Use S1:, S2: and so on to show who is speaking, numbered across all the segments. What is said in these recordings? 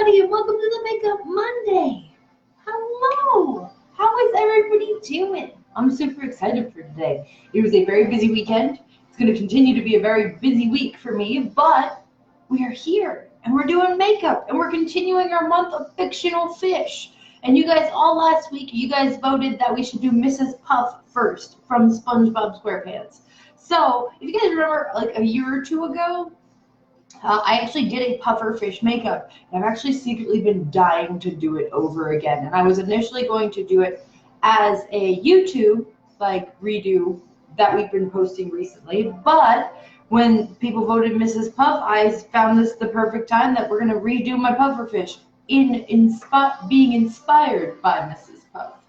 S1: everybody, and welcome to the Makeup Monday. Hello. How is everybody doing? I'm super excited for today. It was a very busy weekend. It's going to continue to be a very busy week for me, but we are here, and we're doing makeup, and we're continuing our month of fictional fish. And you guys, all last week, you guys voted that we should do Mrs. Puff first from Spongebob Square P. So, if you guys remember, like a year or two ago, I actually did a puffer fish makeup, and I've actually secretly been dying to do it over again. And I was initially going to do it as a YouTube, like, redo that we've been posting recently. But when people voted Mrs. Puff, I found this the perfect time that we're going to redo my puffer fish being inspired by Mrs. Puff,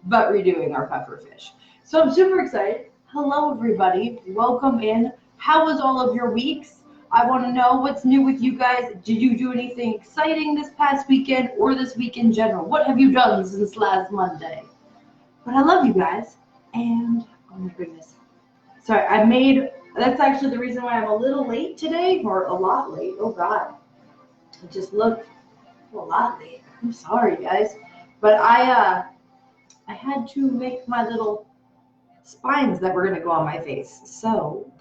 S1: but redoing our puffer fish. So I'm super excited. Hello, everybody. Welcome in. How was all of your weeks? I want to know what's new with you guys. Did you do anything exciting this past weekend or this week in general? What have you done since last Monday? But I love you guys. And, oh my goodness. Sorry, that's actually the reason why I'm a little late today, or a lot late. Oh, God. I just looked a lot late. I'm sorry, guys. But I had to make my little spines that were going to go on my face. So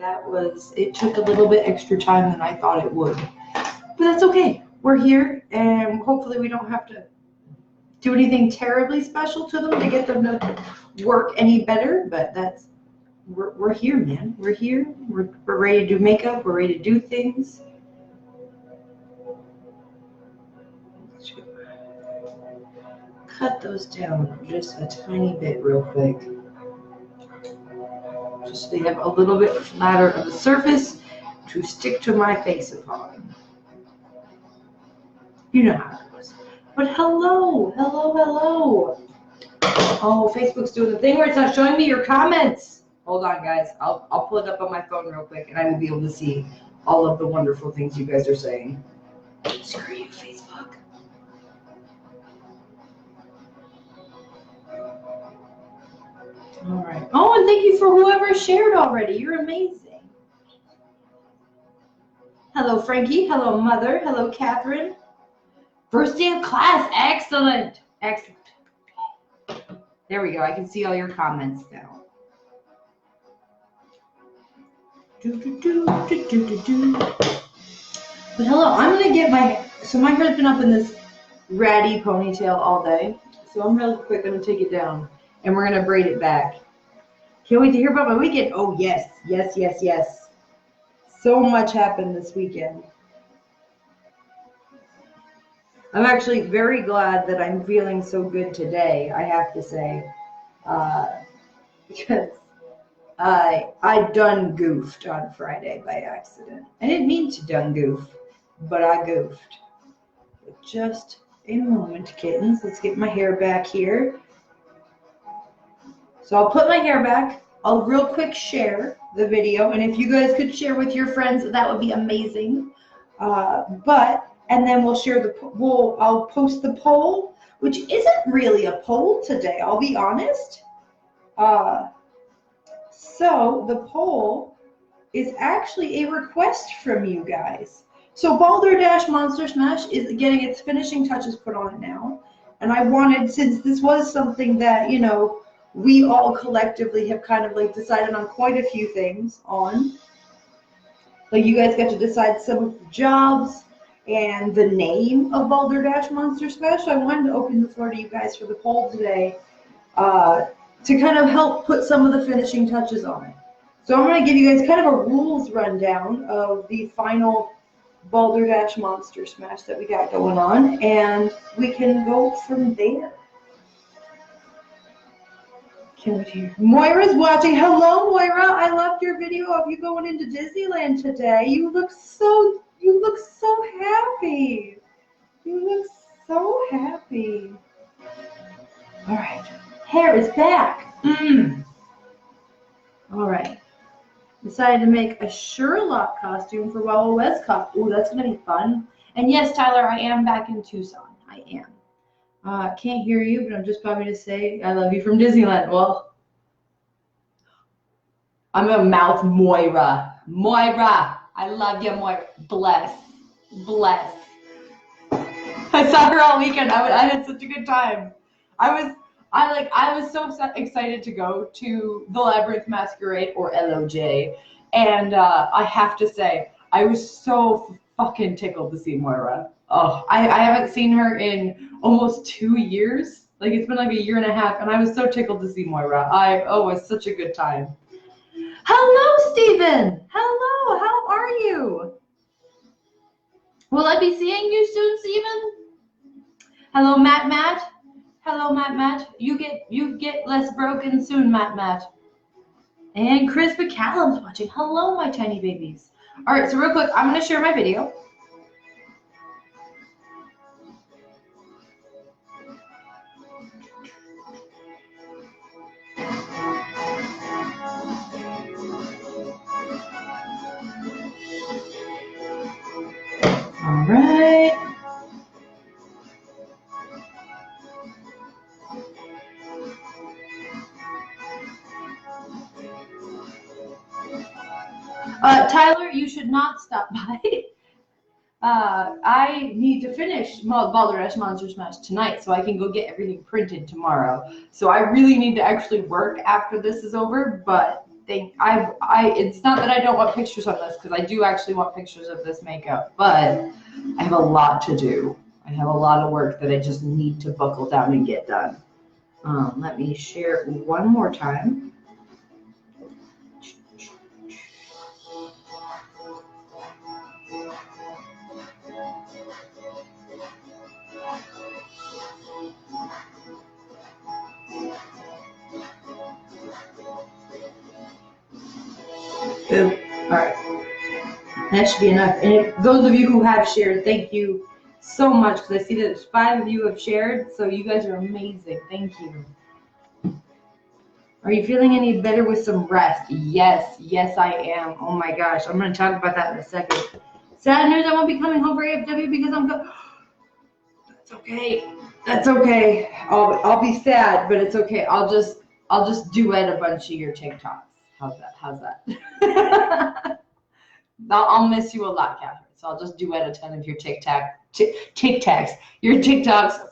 S1: it took a little bit extra time than I thought it would. But that's okay. We're here, and hopefully we don't have to do anything terribly special to them to get them to work any better. But we're here, man. We're here. We're ready to do makeup. We're ready to do things. Cut those down just a tiny bit real quick. Just so they have a little bit flatter of the surface to stick to my face upon. You know how it goes. But hello. Oh, Facebook's doing the thing where it's not showing me your comments. Hold on, guys. I'll pull it up on my phone real quick, and I will be able to see all of the wonderful things you guys are saying. Screw you, Facebook. All right. Oh, and thank you for whoever shared already. You're amazing. Hello, Frankie. Hello, Mother. Hello, Catherine. First day of class. Excellent. Excellent. There we go. I can see all your comments now. But hello. I'm going to get my hair's been up in this ratty ponytail all day. So I'm really quick going to take it down. And we're going to braid it back. Can't wait to hear about my weekend. Oh, yes. So much happened this weekend. I'm actually very glad that I'm feeling so good today, I have to say. Because I done goofed on Friday by accident. I didn't mean to done goof, but I goofed. Just a moment, kittens. Let's get my hair back here. So I'll put my hair back. I'll real quick share the video, and if you guys could share with your friends, that would be amazing. And then I'll post the poll, which isn't really a poll today, I'll be honest. So the poll is actually a request from you guys. So Balderdash Monster Smash is getting its finishing touches put on it now, and I wanted, since this was something that, you know, we all collectively have kind of like decided on quite a few things on. Like, you guys got to decide some of the jobs and the name of Balderdash Monster Smash. So I wanted to open the floor to you guys for the poll today to kind of help put some of the finishing touches on it. So I'm going to give you guys kind of a rules rundown of the final Balderdash Monster Smash that we got going on, and we can go from there. Moira's watching. Hello, Moira. I loved your video of you going into Disneyland today. You look so happy. You look so happy. All right. Hair is back. All right. Decided to make a Sherlock costume for Wild West Cup. Ooh, that's going to be fun. And yes, Tyler, I am back in Tucson. I am. Can't hear you, but I'm just probably to say I love you from Disneyland. Well, I'm gonna mouth Moira. Moira, I love you, Moira. Bless. I saw her all weekend. I had such a good time. I was so excited to go to the Labyrinth Masquerade, or LOJ, and I have to say I was so fucking tickled to see Moira. Oh, I haven't seen her in almost 2 years. Like it's been like a year and a half, and I was so tickled to see Moira. It was such a good time. Hello, Stephen. Hello. How are you? Will I be seeing you soon, Stephen? Hello, Matt. Hello, Matt. You get less broken soon, Matt. And Chris McCallum's watching. Hello, my tiny babies. All right, so real quick, I'm gonna share my video. All right. Tyler, you should not stop by. I need to finish Balderdash Monster Smash tonight so I can go get everything printed tomorrow. So I really need to actually work after this is over, but it's not that I don't want pictures of this, because I do actually want pictures of this makeup, but I have a lot to do. I have a lot of work that I just need to buckle down and get done. Let me share one more time. Boom. All right. That should be enough. And those of you who have shared, thank you so much, because I see that 5 of you have shared, so you guys are amazing. Thank you. Are you feeling any better with some rest? Yes, I am. Oh my gosh, I'm going to talk about that in a second. Sad news, I won't be coming home for AFW because I'm good. That's okay. That's okay. I'll be sad, but it's okay. I'll just duet a bunch of your TikToks. How's that? I'll miss you a lot, Catherine. So I'll just duet a ton of your TikToks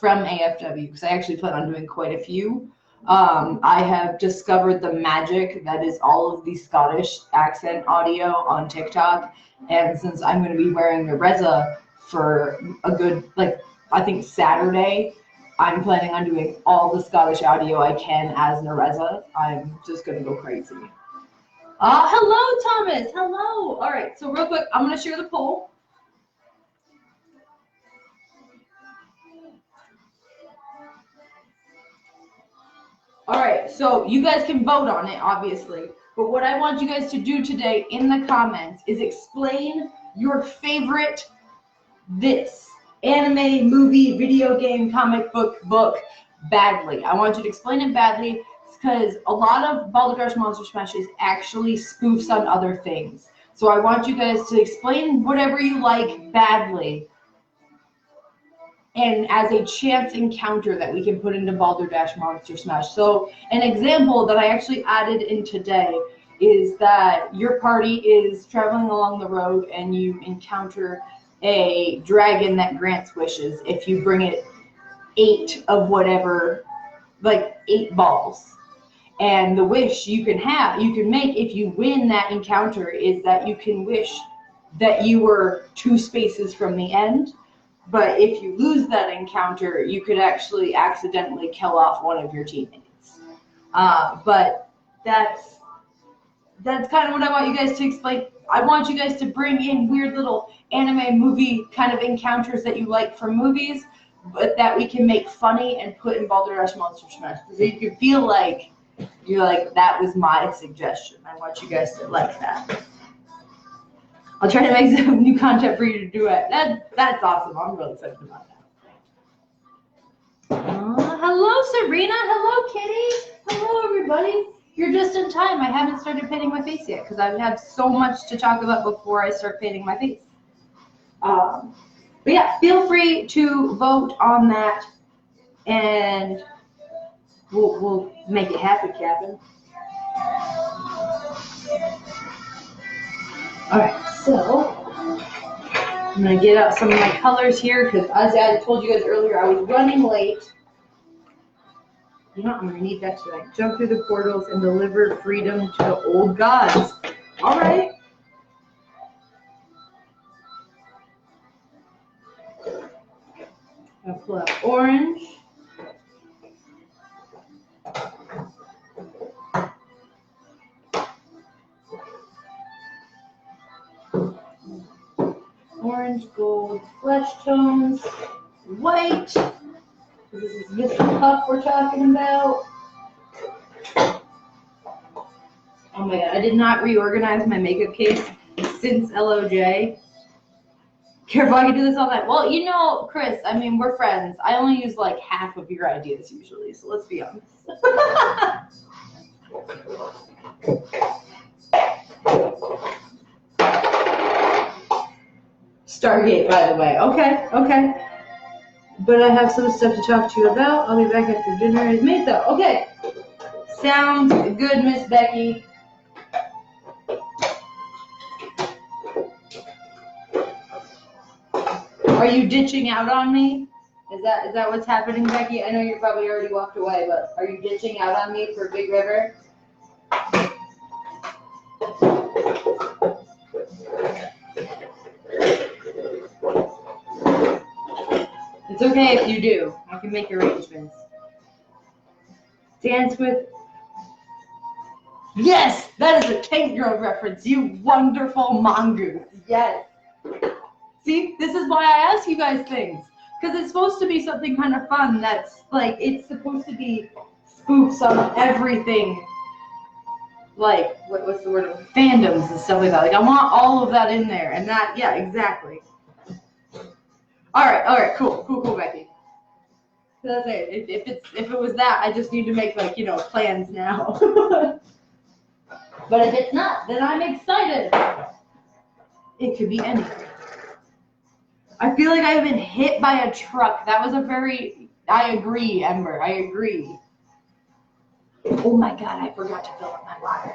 S1: from AFW, because I actually plan on doing quite a few. I have discovered the magic that is all of the Scottish accent audio on TikTok, and since I'm going to be wearing the Reza for a good, I think Saturday, I'm planning on doing all the Scottish audio I can as Nereza. I'm just going to go crazy. Hello, Thomas. Hello. All right, so real quick, I'm going to share the poll. All right, so you guys can vote on it, obviously. But what I want you guys to do today in the comments is explain your favorite anime, movie, video game, comic book badly. I want you to explain it badly, because a lot of Balderdash Monster Smash is actually spoofs on other things. So I want you guys to explain whatever you like badly, and as a chance encounter that we can put into Balderdash Monster Smash. So an example that I actually added in today is that your party is traveling along the road and you encounter a dragon that grants wishes if you bring it 8 of whatever, like 8 balls. And the wish you can make if you win that encounter is that you can wish that you were 2 spaces from the end. But if you lose that encounter, you could actually accidentally kill off one of your teammates. But that's kind of what I want you guys to explain. I want you guys to bring in weird little anime movie kind of encounters that you like from movies, but that we can make funny and put in Balderdash Monster Smash. Because you can feel like you're like, that was my suggestion. I want you guys to like that. I'll try to make some new content for you to do it. That's awesome. I'm really excited about that. Hello, Serena. Hello, Kitty. Hello, everybody. You're just in time. I haven't started painting my face yet because I have so much to talk about before I start painting my face. But yeah, feel free to vote on that, and we'll make it happen, Captain. All right, so I'm going to get out some of my colors here because as I told you guys earlier, I was running late. You know, I'm going to need that tonight. Jump through the portals and deliver freedom to the old gods. All right. I'll pull out orange. Orange, gold, flesh tones, white. This is Mr. Puff we're talking about. Oh my god, I did not reorganize my makeup case since LOJ. Careful, I can do this all night. Well, you know, Chris, I mean, we're friends. I only use like half of your ideas usually, so let's be honest. Stargate, by the way. Okay, okay. But I have some stuff to talk to you about. I'll be back after dinner is made, though. Okay. Sounds good, Miss Becky. Are you ditching out on me? Is that what's happening, Becky? I know you probably already walked away, but are you ditching out on me for Big River? It's okay if you do. I can make arrangements. Dance with... Yes! That is a Tank Girl reference, you wonderful mongoose. Yes. See, this is why I ask you guys things. Because it's supposed to be something kind of fun that's, like, it's supposed to be spoofs on everything. Like, what's the word? Fandoms and stuff like that. Like, I want all of that in there. And that, yeah, exactly. All right, cool, Becky. So that's it. If it was that, I just need to make, like, you know, plans now. But if it's not, then I'm excited. It could be anything. I feel like I've been hit by a truck. That was a very, I agree, Ember, I agree. Oh my god, I forgot to fill up my water.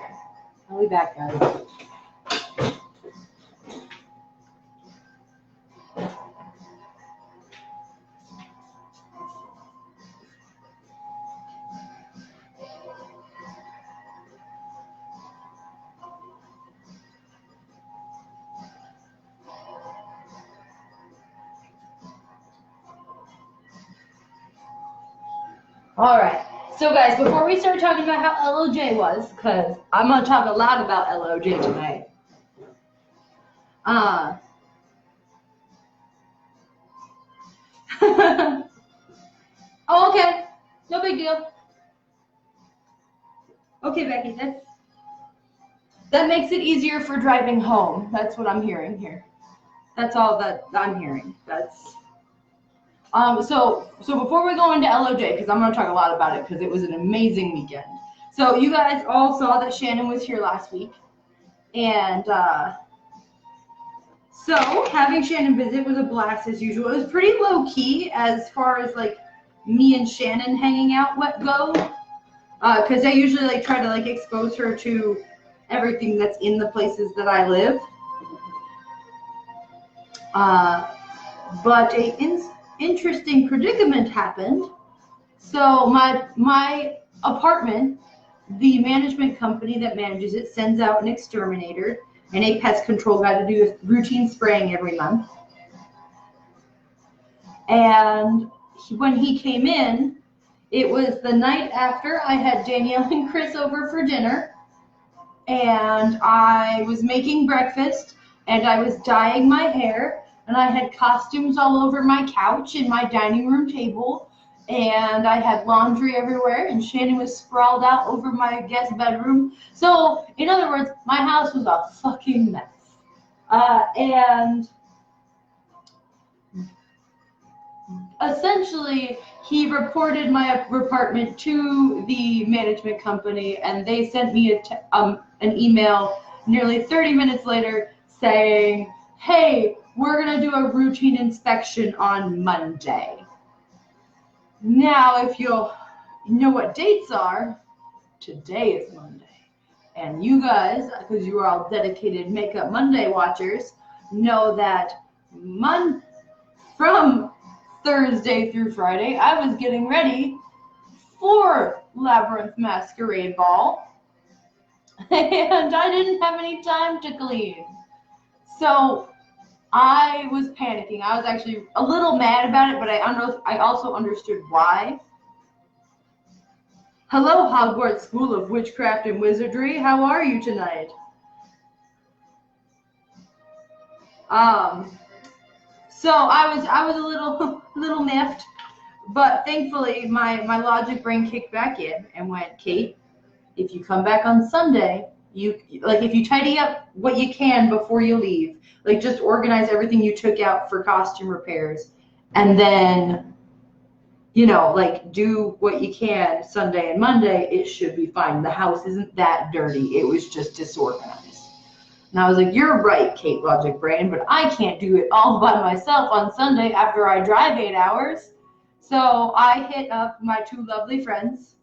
S1: I'll be back, guys. All right. So, guys, before we start talking about how LOJ was, because I'm going to talk a lot about LOJ tonight. Oh, okay. No big deal. Okay, Becky, that makes it easier for driving home. That's what I'm hearing here. That's all that I'm hearing. That's... So before we go into LOJ, because I'm going to talk a lot about it because it was an amazing weekend. So you guys all saw that Shannon was here last week. And so having Shannon visit was a blast as usual. It was pretty low key as far as like me and Shannon hanging out go. Because I usually like try to like expose her to everything that's in the places that I live. But interesting predicament happened. So my apartment, the management company that manages it sends out an exterminator and a pest control guy to do routine spraying every month. And when he came in, it was the night after I had Danielle and Chris over for dinner, and I was making breakfast, and I was dyeing my hair, and I had costumes all over my couch and my dining room table, and I had laundry everywhere, and Shannon was sprawled out over my guest bedroom. So, in other words, my house was a fucking mess. And essentially, he reported my apartment to the management company, and they sent me an email nearly 30 minutes later saying, hey, we're going to do a routine inspection on Monday. Now, if you know what dates are, today is Monday. And you guys, because you are all dedicated Makeup Monday watchers, know that from Thursday through Friday, I was getting ready for Labyrinth Masquerade Ball, and I didn't have any time to clean. So I was panicking. I was actually a little mad about it, but I also understood why. Hello, Hogwarts School of Witchcraft and Wizardry. How are you tonight? So I was a little miffed, but thankfully my logic brain kicked back in and went, Kate, if you come back on Sunday, if you tidy up what you can before you leave, like just organize everything you took out for costume repairs, and then like do what you can Sunday and Monday, it should be fine. The house isn't that dirty. It was just disorganized. And I was like, you're right, Kate Logic Brain, but I can't do it all by myself on Sunday after I drive 8 hours. So I hit up my two lovely friends,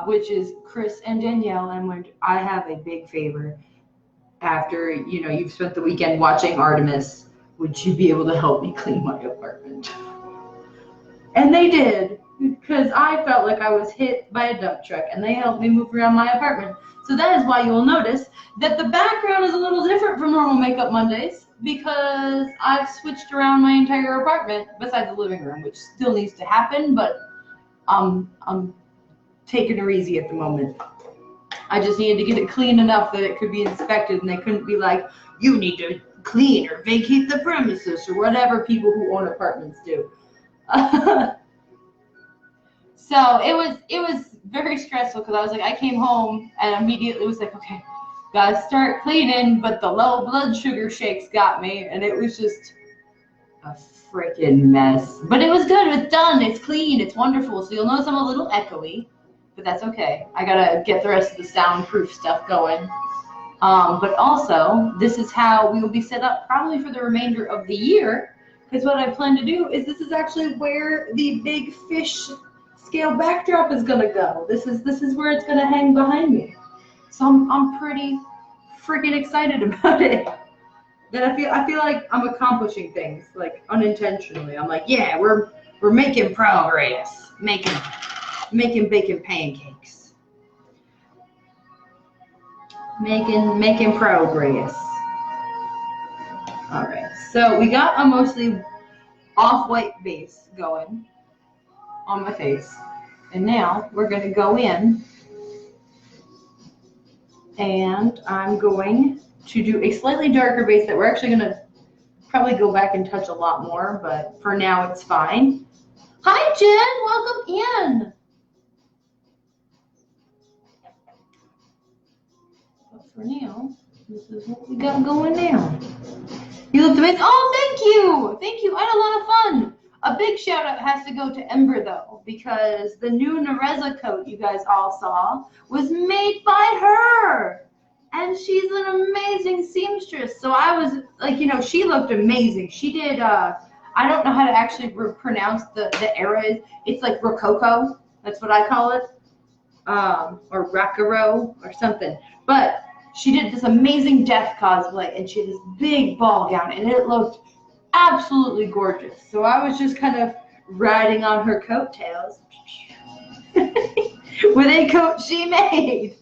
S1: which is Chris and Danielle, and went, I have a big favor. After, you've spent the weekend watching Artemis, would you be able to help me clean my apartment? And they did, because I felt like I was hit by a dump truck, and they helped me move around my apartment. So that is why you'll notice that the background is a little different from normal Makeup Mondays, because I've switched around my entire apartment, besides the living room, which still needs to happen, but I'm taking her easy at the moment. I just needed to get it clean enough that it could be inspected, and they couldn't be like, you need to clean or vacate the premises, or whatever people who own apartments do. So it was very stressful, because I was like, I came home and immediately was like, okay, gotta start cleaning, but the low blood sugar shakes got me, and it was just a freaking mess. But it was good. It's done. It's clean. It's wonderful. So you'll notice I'm a little echoey, but that's okay. I gotta get the rest of the soundproof stuff going. But also, this is how we will be set up probably for the remainder of the year, because what I plan to do is this is actually where the big fish scale backdrop is gonna go. This is where it's gonna hang behind me. So I'm pretty freaking excited about it. That I feel like I'm accomplishing things, like unintentionally. I'm like, yeah, we're making progress, making bacon pancakes, making progress. All right, so we got a mostly off-white base going on my face, and now we're going to go in, and I'm going to do a slightly darker base that we're actually going to probably go back and touch a lot more, but for now it's fine. Hi Jen, welcome in. But for now, this is what we got going now. You looked amazing. Oh, thank you. I had a lot of fun. A big shout out has to go to Ember though, because the new Nereza coat you guys all saw was made by her. And she's an amazing seamstress. So I was like, she looked amazing. She did, I don't know how to actually pronounce the era. It's like Rococo. That's what I call it. Or Rakuro or something. But she did this amazing death cosplay, and she had this big ball gown, and it looked absolutely gorgeous. So I was just kind of riding on her coattails with a coat she made.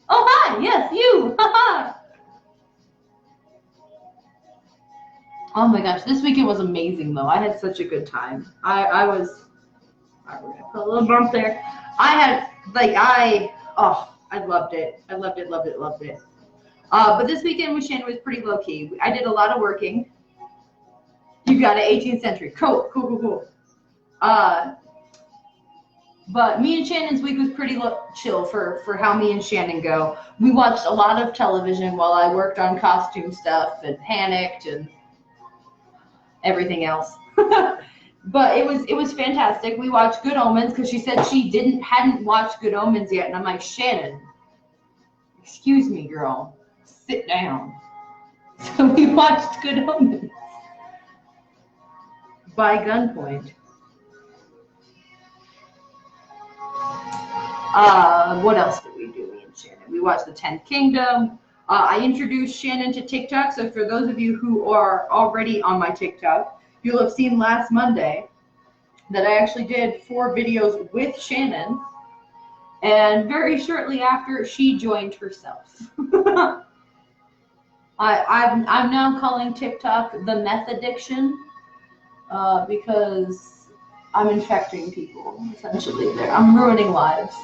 S1: Oh, hi. Yes, you. Oh my gosh, this weekend was amazing though. I had such a good time. I was, all right, we're gonna put a little bump there. I loved it. I loved it. But this weekend with Shannon was pretty low key. I did a lot of working. You got it, 18th century. Cool. But me and Shannon's week was pretty chill for how me and Shannon go. We watched a lot of television while I worked on costume stuff and panicked and everything else. But it was fantastic. We watched Good Omens because she said she hadn't watched Good Omens yet, and I'm like, Shannon, excuse me, girl, sit down. So we watched Good Omens by gunpoint. What else did we do, me and Shannon? We watched The 10th Kingdom. I introduced Shannon to TikTok, so for those of you who are already on my TikTok, you'll have seen last Monday that I actually did 4 videos with Shannon, and very shortly after, she joined herself. I'm now calling TikTok the meth addiction because I'm infecting people, essentially. I'm ruining lives.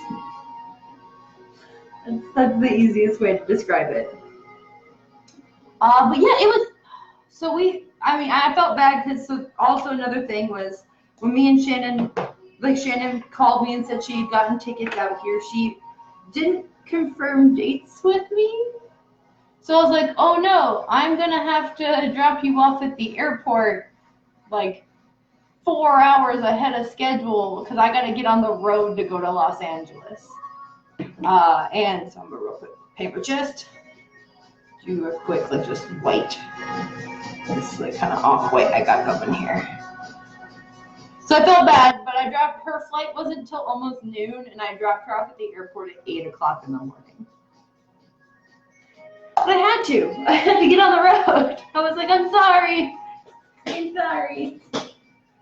S1: That's the easiest way to describe it. But yeah, it was, so I felt bad because also another thing was when me and Shannon, Shannon called me and said she had gotten tickets out here, she didn't confirm dates with me. So I was like, oh no, I'm going to have to drop you off at the airport like 4 hours ahead of schedule because I got to get on the road to go to Los Angeles. And so I'm going to real quick paint my chest. Do a quick, just white. This kind of off-white I got going here. So I felt bad, but her flight wasn't until almost noon, and I dropped her off at the airport at 8 o'clock in the morning. But I had to get on the road. I was like, I'm sorry.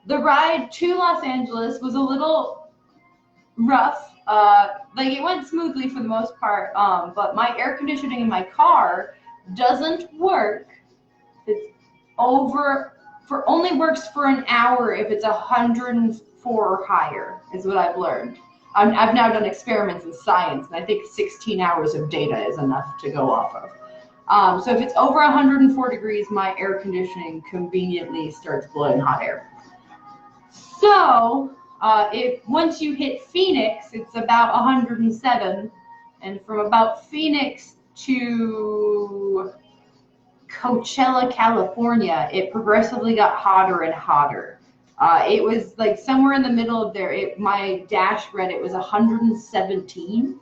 S1: The ride to Los Angeles was a little rough. It went smoothly for the most part, but my air conditioning in my car doesn't work. Only works for an hour if it's 104 or higher, is what I've learned. I've now done experiments in science, and I think 16 hours of data is enough to go off of. So if it's over 104 degrees, my air conditioning conveniently starts blowing hot air. So once you hit Phoenix, it's about 107, and from about Phoenix to Coachella, California, it progressively got hotter and hotter. It was like somewhere in the middle of there. My dash read it was 117.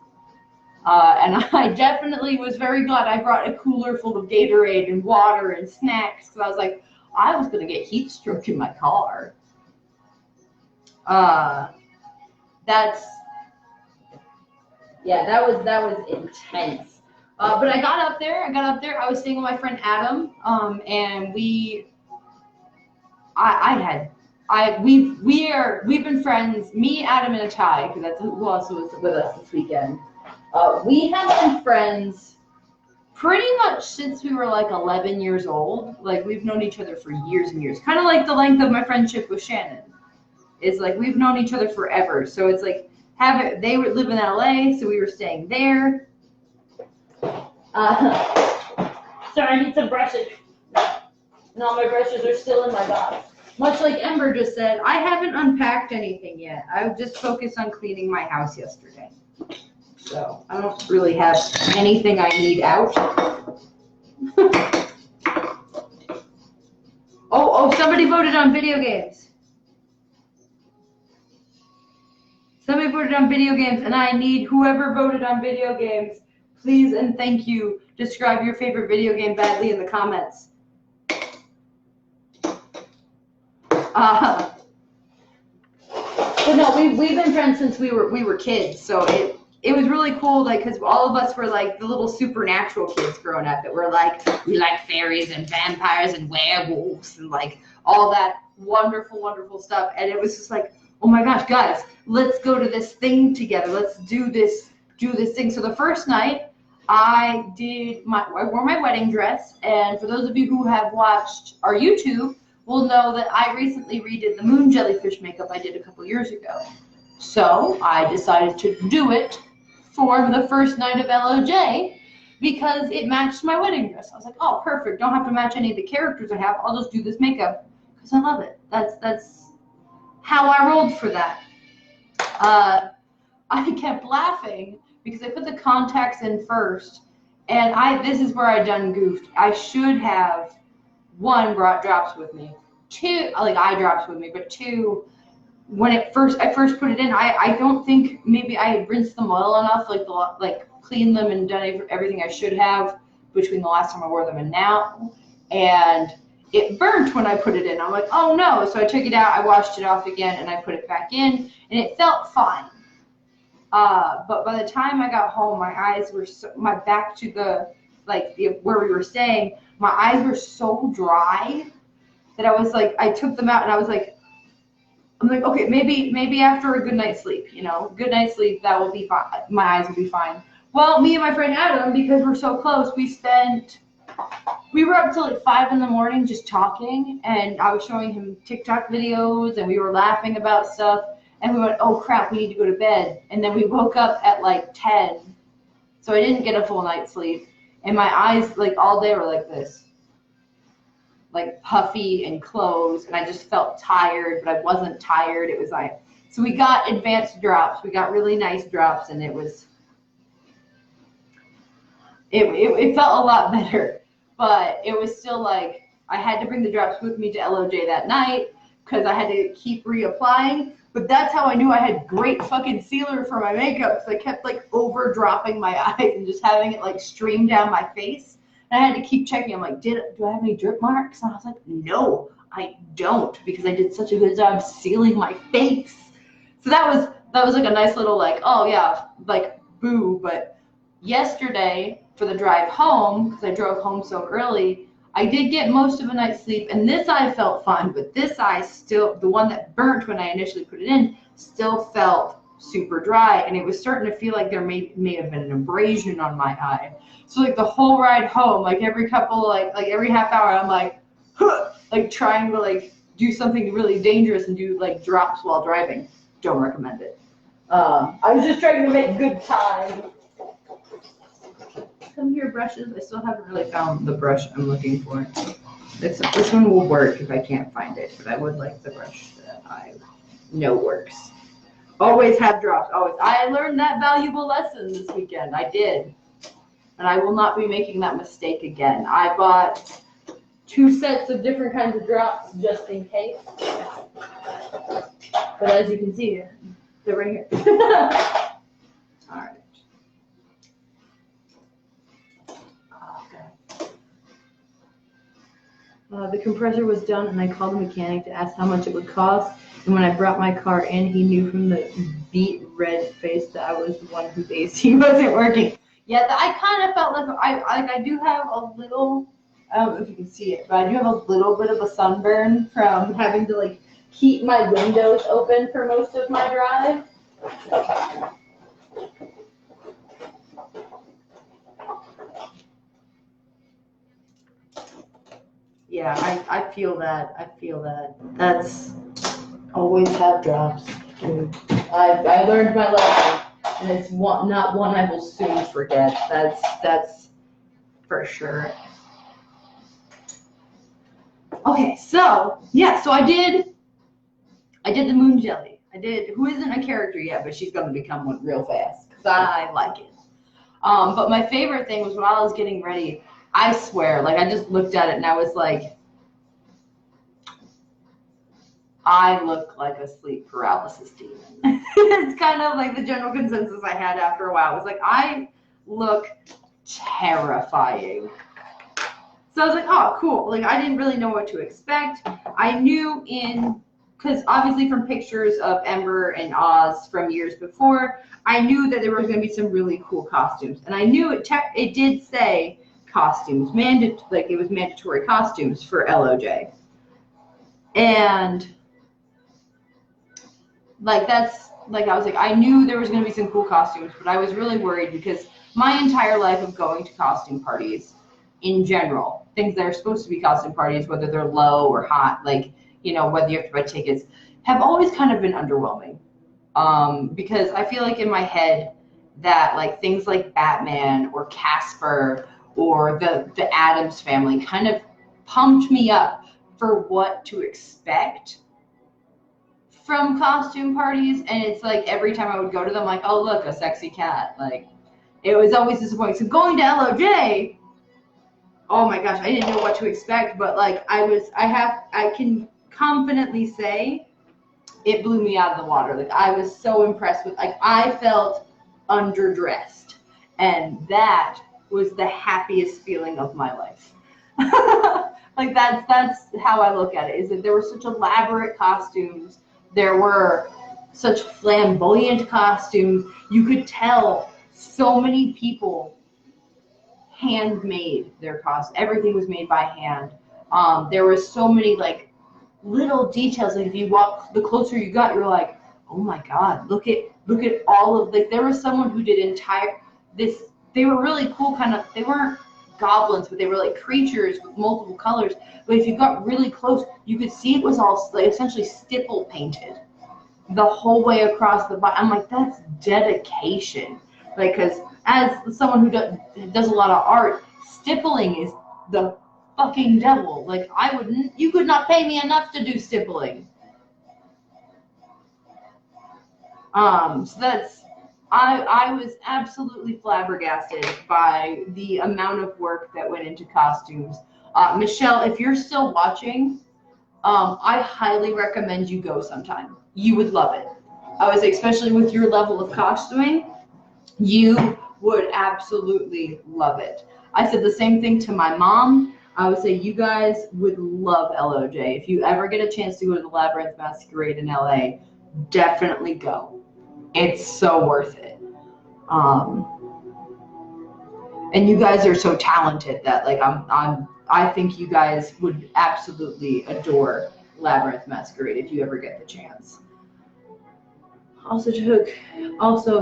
S1: And I definitely was very glad I brought a cooler full of Gatorade and water and snacks, because I was like, I was going to get heat stroke in my car. That was intense. But I got up there. I was staying with my friend Adam, and we've been friends. Me, Adam, and Atai, because that's who else was with us this weekend. We have been friends pretty much since we were like 11 years old. Like, we've known each other for years and years. Kind of like the length of my friendship with Shannon. It's like we've known each other forever. So it's like they would live in LA, so we were staying there. Sorry, I need some brushes. No, my brushes are still in my box. Much like Ember just said, I haven't unpacked anything yet. I just focused on cleaning my house yesterday. So I don't really have anything I need out. Somebody voted on video games. Somebody voted on video games, and I need whoever voted on video games, please and thank you, describe your favorite video game badly in the comments. But no, we've been friends since we were kids, so it was really cool, like, because all of us were like the little supernatural kids growing up that were like, we like fairies and vampires and werewolves and like all that wonderful, wonderful stuff. And it was just like, oh my gosh, guys, let's go to this thing together. Let's do this thing. So the first night I wore my wedding dress. And for those of you who have watched our YouTube will know that I recently redid the moon jellyfish makeup I did a couple years ago. So I decided to do it for the first night of LOJ because it matched my wedding dress. I was like, oh, perfect. Don't have to match any of the characters I have. I'll just do this makeup because I love it. That's how I rolled for that. I kept laughing because I put the contacts in first, and this is where I done goofed. I should have, one, brought drops with me. Two, like eye drops with me, but two, when I first put it in, I don't think maybe I had rinsed them well enough, like cleaned them and done everything I should have between the last time I wore them and now, and it burnt when I put it in. I'm like, oh no! So I took it out, I washed it off again, and I put it back in, and it felt fine. But by the time I got home, my eyes were my back to where we were staying, my eyes were so dry that I was like, I took them out and I was like, I'm like, okay, maybe after a good night's sleep, good night's sleep, that will be fine. My eyes will be fine. Well, me and my friend Adam, because we're so close, we were up till like 5 in the morning just talking, and I was showing him TikTok videos, and we were laughing about stuff, and we went, oh crap, we need to go to bed. And then we woke up at like 10, so I didn't get a full night's sleep, and my eyes like all day were like this, like puffy and closed, and I just felt tired, but I wasn't tired. It was like, so we got advanced drops. We got really nice drops, and it felt a lot better, but it was still like I had to bring the drops with me to LOJ that night because I had to keep reapplying. But that's how I knew I had great fucking sealer for my makeup, because I kept like over dropping my eyes and just having it like stream down my face. And I had to keep checking. I'm like, do I have any drip marks? And I was like, no, I don't, because I did such a good job sealing my face. So that was like a nice little like, oh yeah, like boo. But yesterday for the drive home, because I drove home so early, I did get most of a night's sleep, and this eye felt fine, but this eye still, the one that burnt when I initially put it in, still felt super dry, and it was starting to feel like there may have been an abrasion on my eye. So like the whole ride home, like every couple, like every half hour, I'm like, huh, like trying to like do something really dangerous and do like drops while driving. Don't recommend it. I was just trying to make good time. Come here, brushes. I still haven't really found the brush I'm looking for. This one will work if I can't find it, but I would like the brush that I know works. Always have drops, always. I learned that valuable lesson this weekend. I did. And I will not be making that mistake again. I bought 2 sets of different kinds of drops just in case. But as you can see, they're right here. All right. The compressor was done, and I called the mechanic to ask how much it would cost. And when I brought my car in, he knew from the beet red face that I was the one whose AC wasn't working. Yeah, I kind of felt like I do have a little, I don't know if you can see it, but I do have a little bit of a sunburn from having to like keep my windows open for most of my drive. Yeah, I feel that. I feel that. That's always have drops. I learned my lesson, and it's not one I will soon forget. That's for sure. Okay, so yeah, so I did the moon jelly. Who isn't a character yet, but she's gonna become one real fast because I like it. But my favorite thing was when I was getting ready. I swear, like I just looked at it and I was like, I look like a sleep paralysis demon. It's kind of like the general consensus I had after a while. It was like, I look terrifying. So I was like, oh, cool. Like I didn't really know what to expect. I knew because obviously from pictures of Ember and Oz from years before, I knew that there was going to be some really cool costumes. And I knew it did say costumes, like it was mandatory costumes for LOJ. And like that's like I was like I knew there was going to be some cool costumes, but I was really worried because my entire life of going to costume parties in general, things that are supposed to be costume parties, whether they're low or hot, like whether you have to buy tickets, have always kind of been underwhelming. Because I feel like in my head that like things like Batman or Casper or the Addams Family kind of pumped me up for what to expect from costume parties, and it's like every time I would go to them, like, oh look, a sexy cat. Like it was always disappointing. So going to LOJ, oh my gosh, I didn't know what to expect, but like I can confidently say it blew me out of the water. Like I was so impressed with, like I felt underdressed, and that was the happiest feeling of my life. Like that's how I look at it, is that there were such elaborate costumes. There were such flamboyant costumes. You could tell so many people handmade their costumes. Everything was made by hand. There was so many like little details. Like if you walk, the closer you got, you're like, oh my God, look at all of, like, there was someone who did entire this. They were really cool, kind of. They weren't goblins, but they were like creatures with multiple colors. But if you got really close, you could see it was all like essentially stipple painted the whole way across the body. I'm like, that's dedication. Like, because as someone who does a lot of art, stippling is the fucking devil. Like, you could not pay me enough to do stippling. So that's, I was absolutely flabbergasted by the amount of work that went into costumes. Michelle, if you're still watching, I highly recommend you go sometime. You would love it. I would say, especially with your level of costuming, you would absolutely love it. I said the same thing to my mom. I would say you guys would love LOJ. If you ever get a chance to go to the Labyrinth Masquerade in LA, definitely go. It's so worth it. And you guys are so talented that, like, I think you guys would absolutely adore Labyrinth Masquerade if you ever get the chance. Also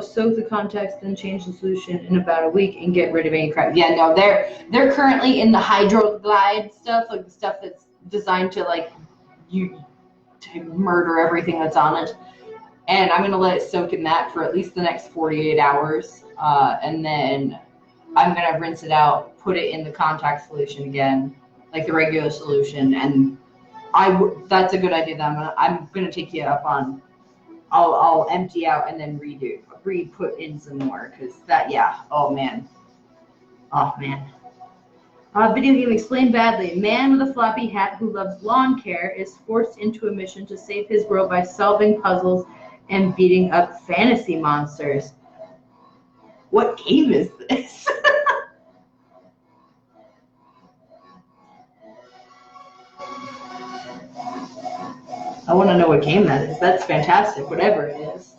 S1: soak the context, then change the solution in about a week and get rid of any crap. Yeah, no, they're currently in the hydroglide stuff, like the stuff that's designed to, like, to murder everything that's on it. And I'm gonna let it soak in that for at least the next 48 hours, and then I'm gonna rinse it out, put it in the contact solution again, like the regular solution, and that's a good idea that I'm gonna take you up on. I'll empty out and then re-put in some more, because that, yeah, oh man. Video game explained badly. A man with a floppy hat who loves lawn care is forced into a mission to save his world by solving puzzles and beating up fantasy monsters. What game is this? I want to know what game that is. That's fantastic, whatever it is.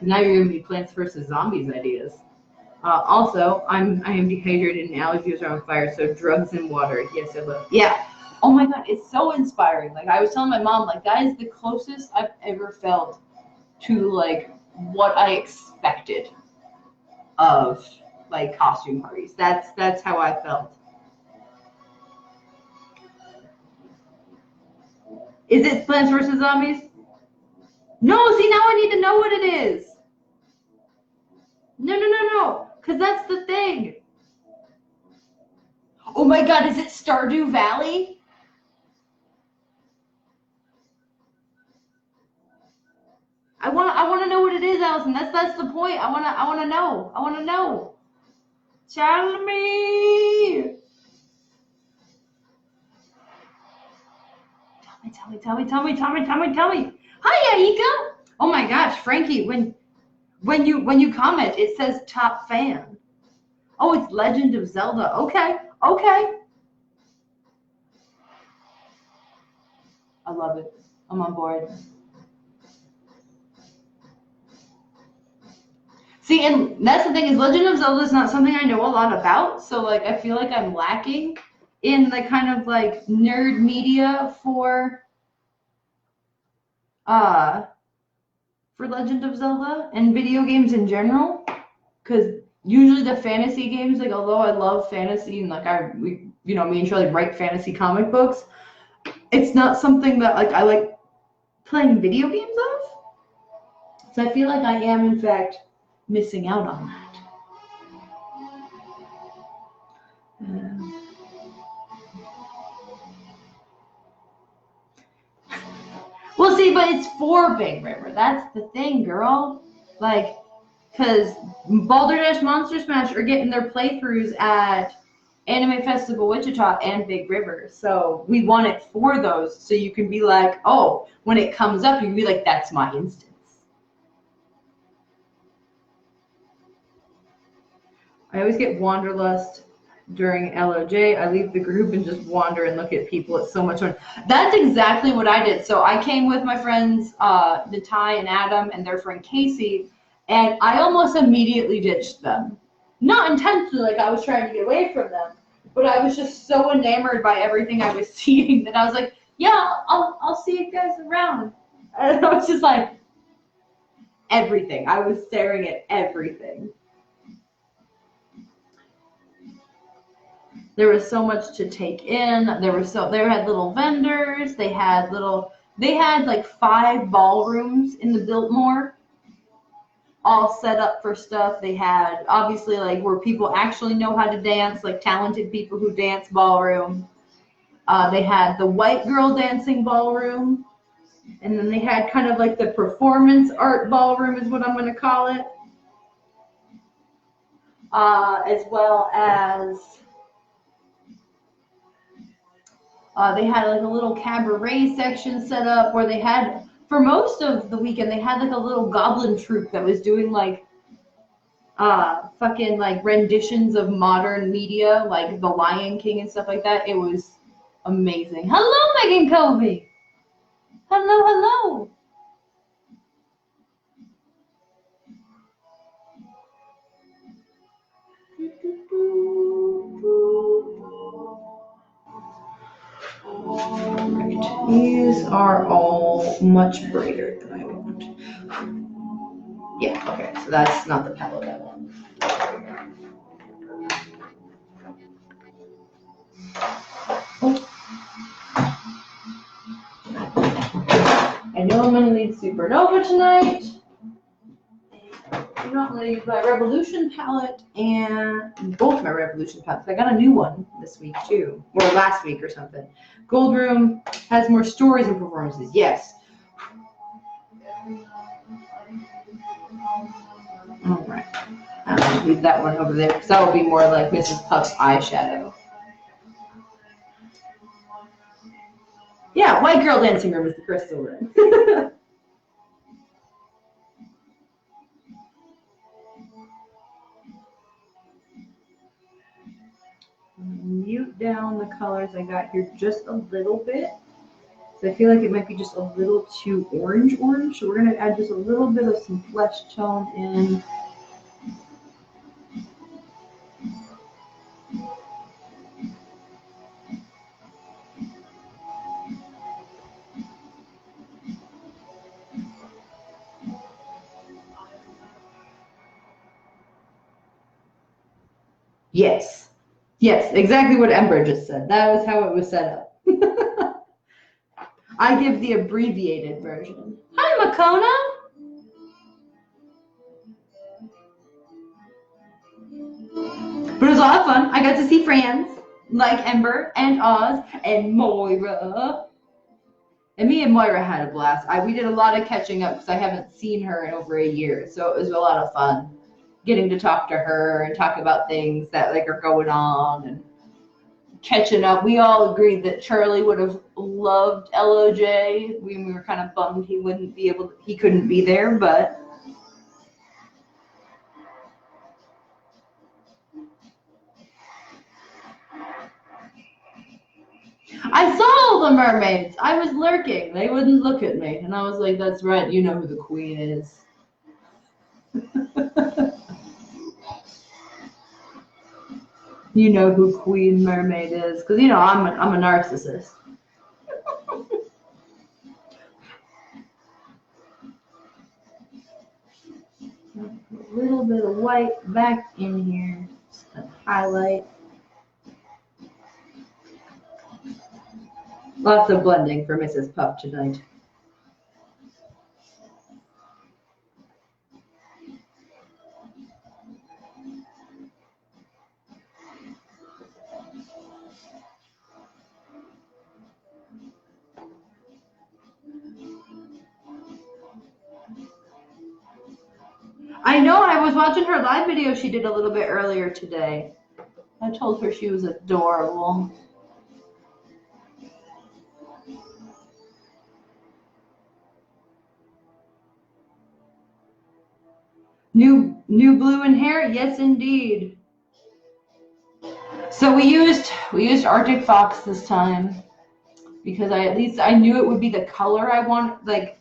S1: Now you're giving me Plants vs. Zombies ideas. Also, I am dehydrated and allergies are on fire, so drugs and water. Yes, I love. Yeah. Oh my God, it's so inspiring. Like, I was telling my mom, like, that is the closest I've ever felt to, like, what I expected of, like, costume parties. That's how I felt. Is it Plants vs. Zombies? No, see, now I need to know what it is. No. Because that's the thing. Oh my God, is it Stardew Valley? I want to know what it is, Allison. That's the point. I want to know. I want to know. Tell me. Tell me. Hi, Aika. Oh my gosh, Frankie, when you comment, it says top fan. Oh, it's Legend of Zelda. Okay. I love it. I'm on board. See, and that's the thing, is Legend of Zelda is not something I know a lot about, so, like, I feel like I'm lacking in the kind of, like, nerd media for Legend of Zelda and video games in general, because usually the fantasy games, like, although I love fantasy and, like, me and Shirley write fantasy comic books, it's not something that, like, I like playing video games of. So I feel like I am, in fact, missing out on that. Well, see, but it's for Big River. That's the thing, girl. Like, because Balderdash Monster Smash are getting their playthroughs at Anime Festival Wichita and Big River. So we want it for those, so you can be like, oh, when it comes up, you can be like, that's my instance. I always get Wanderlust during LOJ. I leave the group and just wander and look at people. It's so much fun. That's exactly what I did. So I came with my friends, Natai and Adam, and their friend Casey, and I almost immediately ditched them. Not intentionally, like I was trying to get away from them, but I was just so enamored by everything I was seeing that I was like, yeah, I'll see you guys around. And I was just like, everything. I was staring at everything. There was so much to take in. They had little vendors. They had like 5 ballrooms in the Biltmore, all set up for stuff. They had obviously like where people actually know how to dance, like talented people who dance ballroom. They had the white girl dancing ballroom, and then they had kind of like the performance art ballroom is what I'm going to call it, as well as they had like a little cabaret section set up where they had, for most of the weekend, they had like a little goblin troupe that was doing like fucking like renditions of modern media, like The Lion King and stuff like that. It was amazing. Hello, Megan Covey. Hello, hello. Right. These are all much brighter than I want. Yeah, okay, so that's not the palette I want. Oh. I know I'm going to need Supernova tonight. I'm not going to use my Revolution palette and both my Revolution palettes. I got a new one this week too, or last week or something. Gold Room has more stories and performances. Yes. All right. I'm going to leave that one over there because that will be more like Mrs. Puff's eyeshadow. Yeah, White Girl Dancing Room is the crystal room. Mute down the colors I got here just a little bit. So I feel like it might be just a little too orange. So we're going to add just a little bit of some flesh tone in. Yes. Yes, exactly what Ember just said. That was how it was set up. I give the abbreviated version. Hi, Makona. But it was a lot of fun. I got to see friends like Ember and Oz and Moira. And me and Moira had a blast. We did a lot of catching up because I haven't seen her in over a year. So it was a lot of fun getting to talk to her and talk about things that like are going on and catching up. We all agreed that Charlie would have loved LOJ. We were kind of bummed he couldn't be there, but I saw all the mermaids. I was lurking. They wouldn't look at me. And I was like, that's right, you know who the queen is. You know who Queen Mermaid is. Because, you know, I'm a narcissist. A little bit of white back in here. Just a highlight. Lots of blending for Mrs. Puff tonight. I know, I was watching her live video she did a little bit earlier today. I told her she was adorable. New blue in hair? Yes, indeed. So we used Arctic Fox this time because I knew it would be the color I want. Like,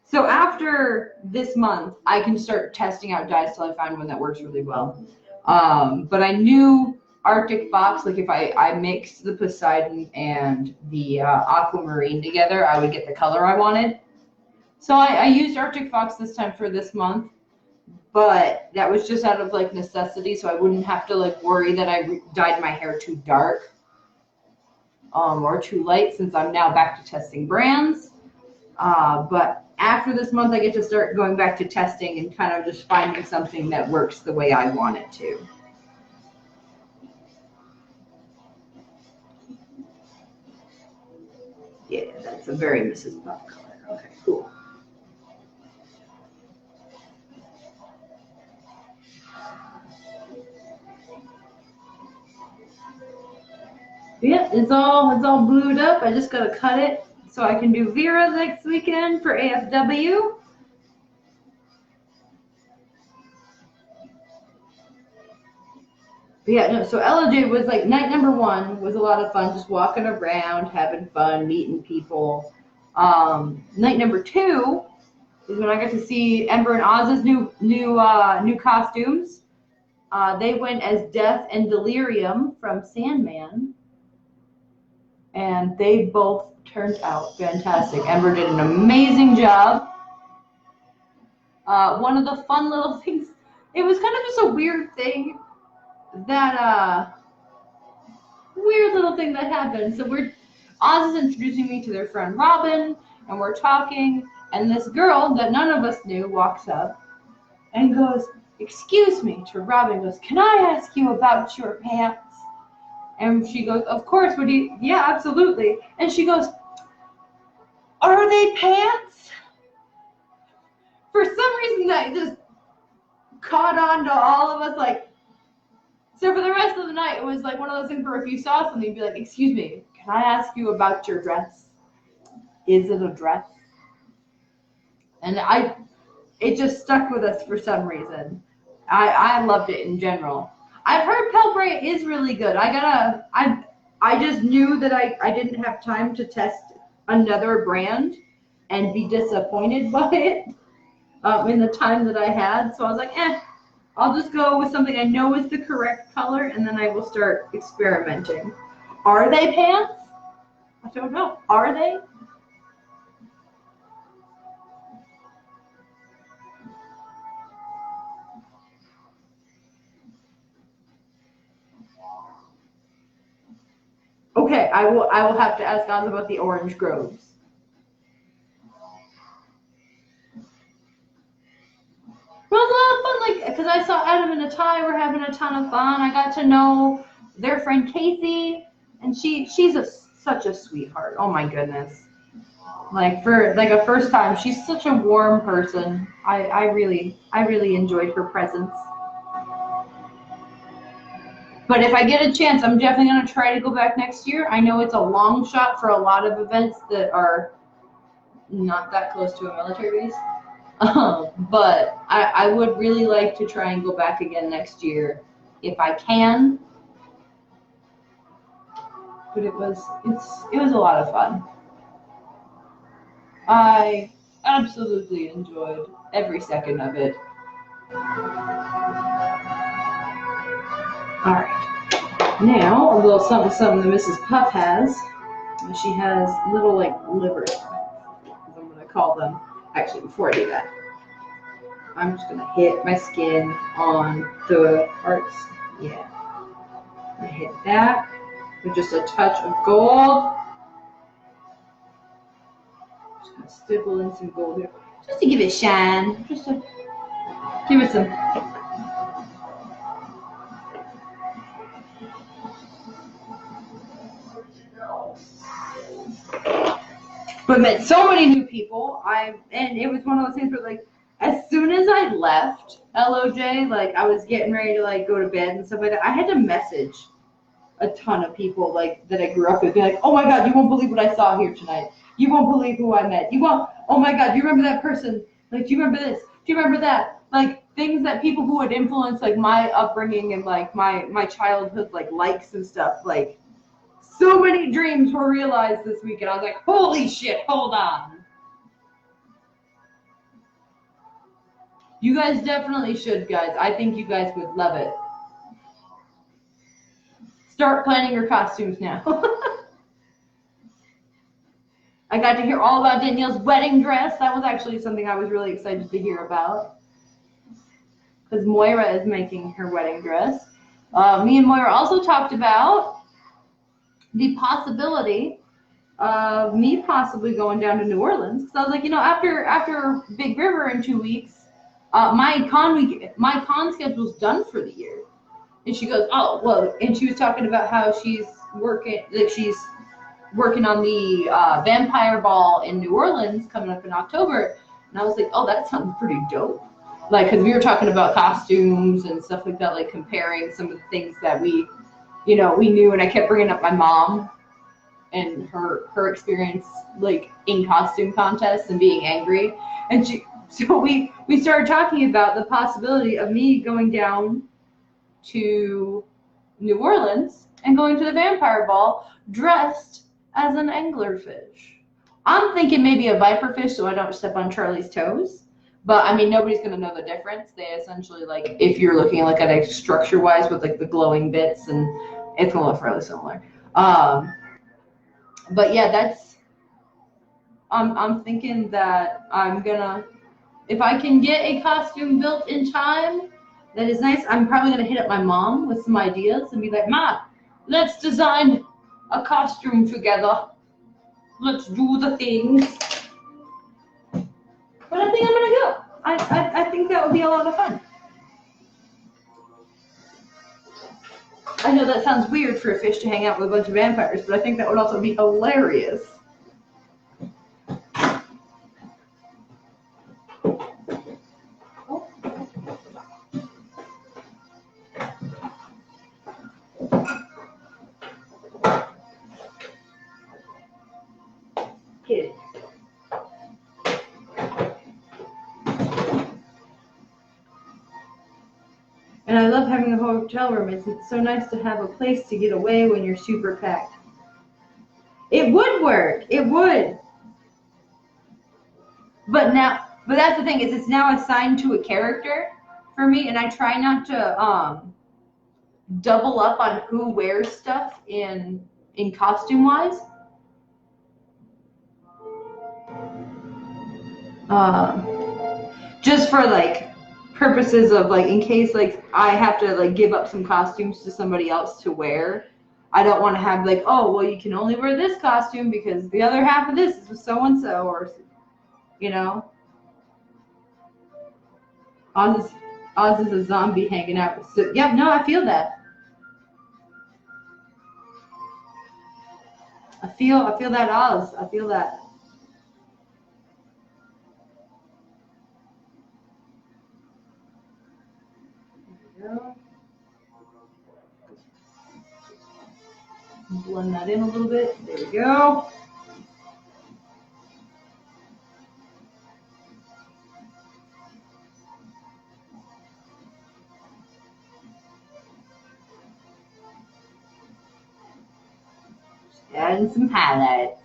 S1: so after this month, I can start testing out dyes till I find one that works really well. But I knew Arctic Fox, like if I mixed the Poseidon and the Aquamarine together, I would get the color I wanted. So I used Arctic Fox this time for this month, but that was just out of like necessity, so I wouldn't have to like worry that I dyed my hair too dark or too light, since I'm now back to testing brands. But after this month, I get to start going back to testing and kind of just finding something that works the way I want it to. Yeah, that's a very Mrs. Puff color. Okay, cool. Yeah, it's all blued up. I just gotta cut it so I can do Vera next weekend for AFW. But yeah, no, so LOJ was like night number 1 was a lot of fun, just walking around, having fun, meeting people. Night number 2 is when I got to see Ember and Oz's new costumes. They went as Death and Delirium from Sandman, and they both turned out fantastic. Ember did an amazing job. One of the fun little things, it was kind of just a weird thing that weird little thing that happened. So Oz is introducing me to their friend Robin, and we're talking, and this girl that none of us knew walks up and goes, "Excuse me," to Robin, goes, "Can I ask you about your pants?" And she goes, "Of course, would you?" "Yeah, absolutely." And she goes, "Are they pants?" For some reason that just caught on to all of us, like, so for the rest of the night, it was like one of those things where if you saw something, you'd be like, "Excuse me, can I ask you about your dress? Is it a dress?" And it just stuck with us for some reason. I loved it in general. I've heard Pelbray is really good. I just knew that I didn't have time to test another brand and be disappointed by it in the time that I had. So I was like, I'll just go with something I know is the correct color, and then I will start experimenting. Are they pants? I don't know. Are they? Okay, I will have to ask Oz about the orange groves. It was a lot of fun, like, because I saw Adam and Atai were having a ton of fun. I got to know their friend Casey, and she's such a sweetheart. Oh my goodness. Like, for like a first time, she's such a warm person. I really enjoyed her presence. But if I get a chance, I'm definitely going to try to go back next year. I know it's a long shot for a lot of events that are not that close to a military base. But I would really like to try and go back again next year if I can. But it was a lot of fun. I absolutely enjoyed every second of it. All right, now a little something that Mrs. Puff has. She has little like livers, as I'm gonna call them. Actually, before I do that, I'm just gonna hit my skin on the parts. Yeah, I hit that with just a touch of gold. Just gonna stipple in some gold here, just to give it shine, just to give it some. But met so many new people. And it was one of those things where, like, as soon as I left LOJ, like, I was getting ready to like go to bed and stuff like that, I had to message a ton of people like that I grew up with, be like, "Oh my God, you won't believe what I saw here tonight. You won't believe who I met. You won't. Oh my God, do you remember that person? Like, do you remember this? Do you remember that?" Like, things that people who had influenced like my upbringing and like my childhood like likes and stuff, like so many dreams were realized this week, and I was like, holy shit, hold on. You guys definitely should, guys. I think you guys would love it. Start planning your costumes now. I got to hear all about Danielle's wedding dress. That was actually something I was really excited to hear about, because Moira is making her wedding dress. Me and Moira also talked about the possibility of me possibly going down to New Orleans. So I was like, after Big River in 2 weeks, my con schedule's done for the year. And she goes, oh, well, and she was talking about how she's working on the vampire ball in New Orleans coming up in October. And I was like, oh, that sounds pretty dope. Like, because we were talking about costumes and stuff like that, like comparing some of the things that we knew, and I kept bringing up my mom and her experience, like, in costume contests and being angry. And so we started talking about the possibility of me going down to New Orleans and going to the vampire ball dressed as an anglerfish. I'm thinking maybe a viperfish so I don't step on Charlie's toes. But I mean, nobody's gonna know the difference. They essentially, like, if you're looking like at it structure-wise with like the glowing bits, and it's gonna look fairly similar. But yeah, I'm thinking that I'm gonna, if I can get a costume built in time that is nice, I'm probably gonna hit up my mom with some ideas and be like, Ma, let's design a costume together. Let's do the things. But I think I'm gonna go. I think that would be a lot of fun. I know that sounds weird for a fish to hang out with a bunch of vampires, but I think that would also be hilarious. Kid. And I love having a hotel room. It's so nice to have a place to get away when you're super packed. It would work. It would. But that's the thing, is it's now assigned to a character for me, and I try not to double up on who wears stuff in costume wise. Just for like purposes of like, in case like I have to like give up some costumes to somebody else to wear, I don't want to have like, oh, well, you can only wear this costume because the other half of this is with so and so, or Oz is a zombie hanging out with. So, yeah, no, I feel that. I feel that, Oz. I feel that. There we go. Blend that in a little bit. There we go. Adding some highlights.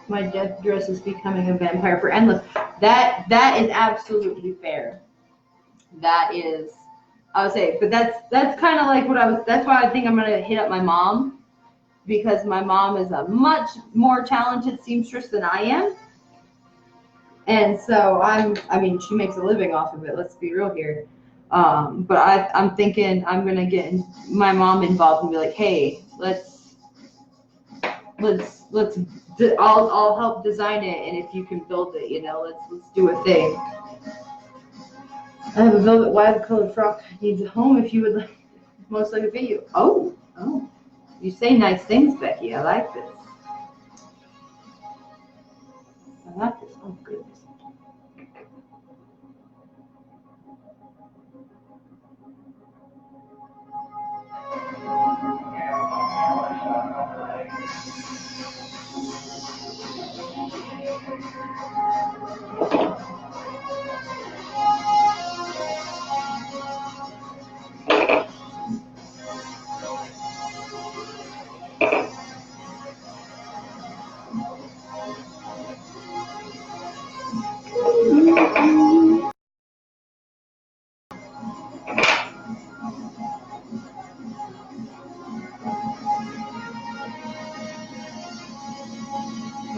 S1: My death dress is becoming a vampire for endless. That is absolutely fair. That is, I would say, but that's kind of like what that's why I think I'm gonna hit up my mom, because my mom is a much more talented seamstress than I am. And so I mean, she makes a living off of it, let's be real here. But I'm thinking I'm gonna get my mom involved and be like, hey, I'll help design it, and if you can build it, let's do a thing. I have a velvet wild colored frock needs a home if you would like, most likely fit you. Oh, you say nice things, Becky. I like this. Oh, goodness.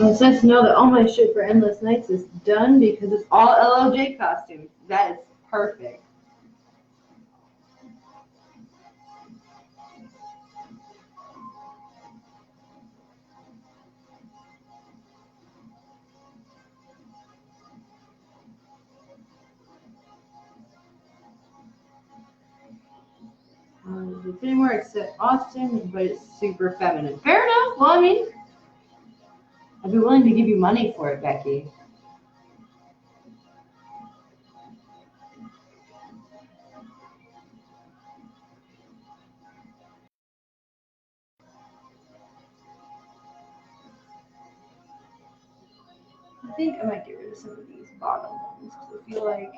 S1: Well, it's nice to know that all my shit for Endless Nights is done because it's all LOJ costumes. That is perfect. It's anywhere except Austin, but it's super feminine. Fair enough. Well, I mean, I'd be willing to give you money for it, Becky. I think I might get rid of some of these bottom ones because I feel like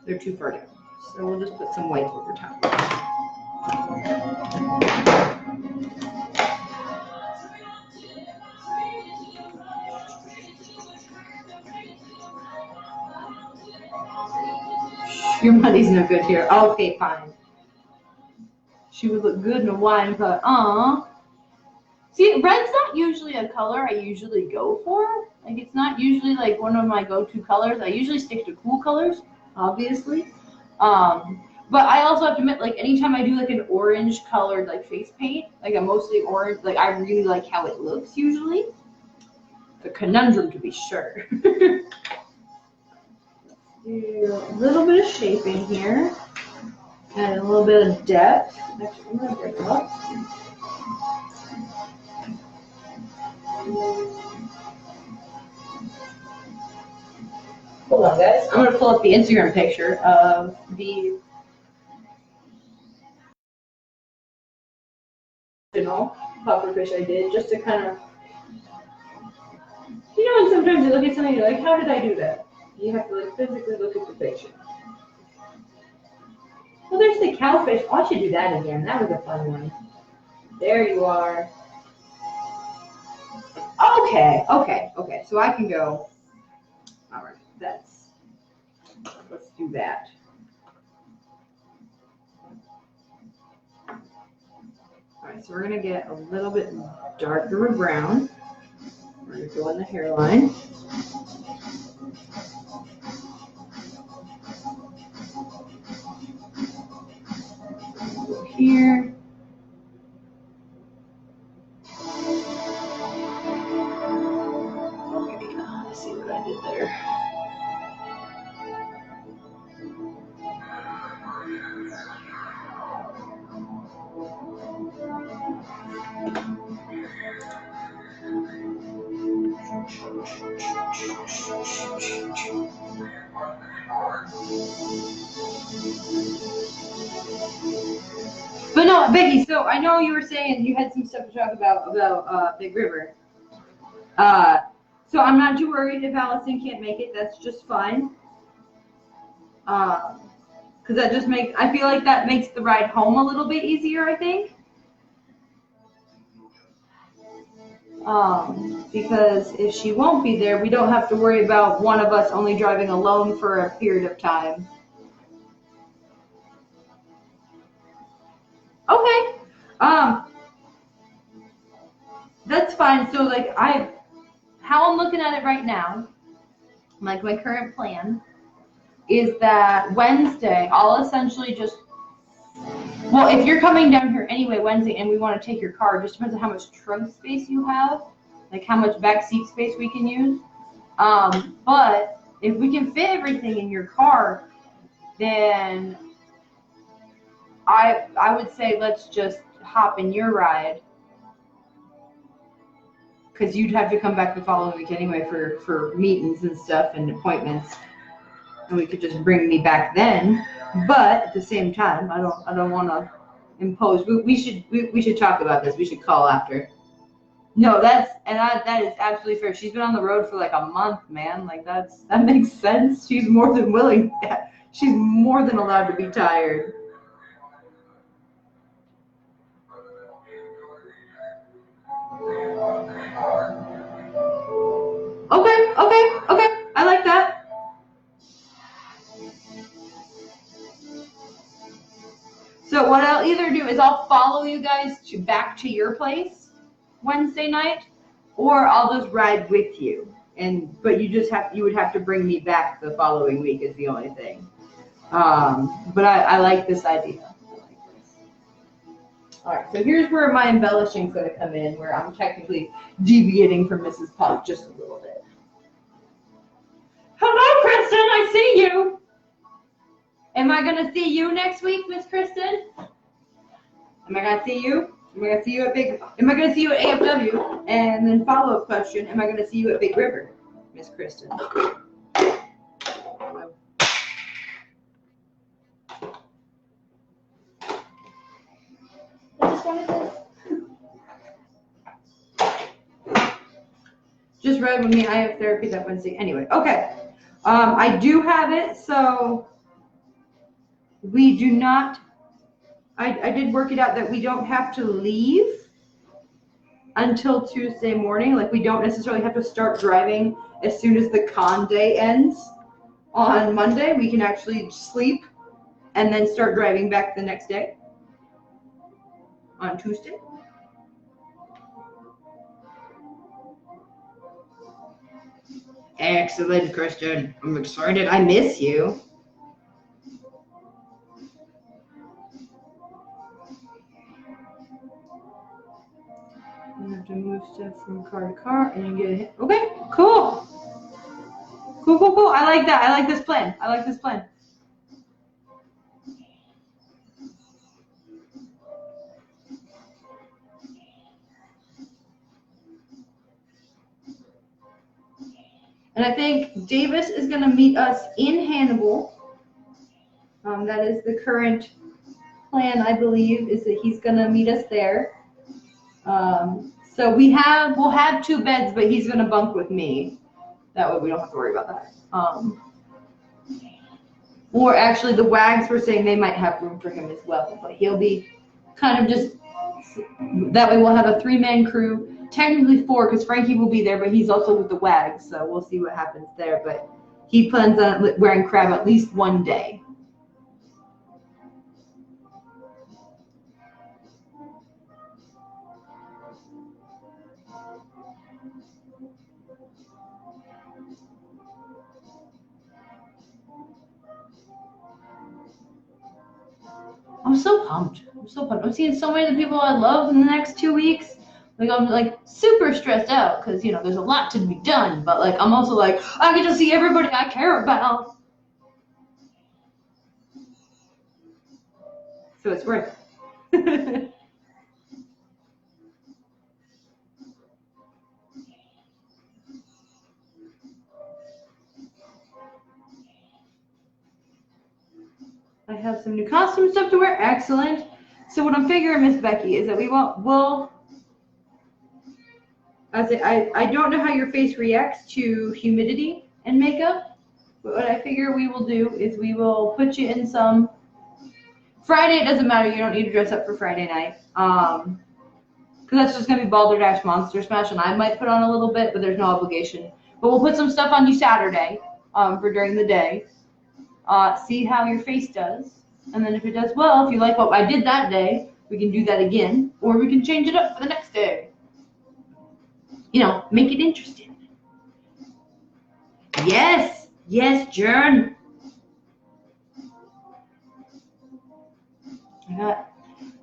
S1: they're too far down. So we'll just put some white over top. Your money's no good here. Okay, fine. She would look good in a wine color. Aww. See, red's not usually a color I usually go for. Like, it's not usually like one of my go-to colors. I usually stick to cool colors, obviously. But I also have to admit, like, anytime I do like an orange colored like face paint, like a mostly orange, like I really like how it looks usually. The conundrum to be sure. Do a little bit of shaping here and a little bit of depth. Actually, I'm gonna bring it up. Hold on, guys. I'm gonna pull up the Instagram picture of the original pufferfish I did, just to kind of, you know, and sometimes you look at something, you're like, how did I do that? You have to like physically look at the picture. Well, there's the cowfish. I should do that again. That was a fun one. There you are. Okay. So I can go. All right, let's do that. All right, so we're gonna get a little bit darker of brown. We're gonna go in the hairline. Go here. Okay, let's see what I did there. But no, Becky, so I know you were saying you had some stuff to talk about Big River. So I'm not too worried if Allison can't make it. That's just fine. Because that just makes, I feel like that makes the ride home a little bit easier, I think. Because if she won't be there, we don't have to worry about one of us only driving alone for a period of time. Okay. That's fine. So like how I'm looking at it right now, like my current plan is that Wednesday, I'll essentially just, well, if you're coming down here anyway Wednesday and we want to take your car, it just depends on how much trunk space you have, like how much back seat space we can use. But if we can fit everything in your car, then I would say let's just hop in your ride, because you'd have to come back the following week anyway for meetings and stuff and appointments, and we could just bring me back then. But at the same time, I don't want to impose. We should talk about this. We should call after. No, that is absolutely fair. She's been on the road for like a month, man. Like that makes sense. She's more than willing. She's more than allowed to be tired. Okay. I like that. So what I'll either do is I'll follow you guys back to your place Wednesday night, or I'll just ride with you. But you would have to bring me back the following week is the only thing. But I like this idea. All right, so here's where my embellishing is going to come in, where I'm technically deviating from Mrs. Puff just a little bit. Hello, Kristen, I see you. Am I going to see you next week, Miss Kristen? Am I going to see you? Am I going to see you at AFW? And then follow-up question, am I going to see you at Big River, Miss Kristen? Just read with me. I have therapy that Wednesday. Anyway, okay. I do have it, so we do not. I did work it out that we don't have to leave until Tuesday morning. Like, we don't necessarily have to start driving as soon as the con day ends on Monday. We can actually sleep and then start driving back the next day on Tuesday. Excellent, Christian. I'm excited. I miss you. You have to move stuff from car to car and you get it. Okay, cool. Cool. I like that. I like this plan. And I think Davis is going to meet us in Hannibal. That is the current plan, I believe, is that he's going to meet us there. So we'll have 2 beds, but he's going to bunk with me. That way we don't have to worry about that. Or actually, the Wags were saying they might have room for him as well, but he'll be kind of just, that way we'll have a 3-man crew. Technically 4, because Frankie will be there, but he's also with the Wags, so we'll see what happens there. But he plans on wearing crab at least one day. I'm so pumped. I'm seeing so many of the people I love in the next 2 weeks. Like, I'm like super stressed out because, you know, there's a lot to be done, but like I'm also like, I get to see everybody I care about. So it's worth it. I have some new costume stuff to wear. Excellent. So what I'm figuring, Miss Becky, is that I don't know how your face reacts to humidity and makeup, but what I figure we will do is we will put you in some. Friday, it doesn't matter. You don't need to dress up for Friday night. Because that's just going to be Balderdash Monster Smash, and I might put on a little bit, but there's no obligation. But we'll put some stuff on you Saturday for during the day. See how your face does. And then if it does well, if you like what I did that day, we can do that again. Or we can change it up for the next day. You know, make it interesting. Yes, Jern.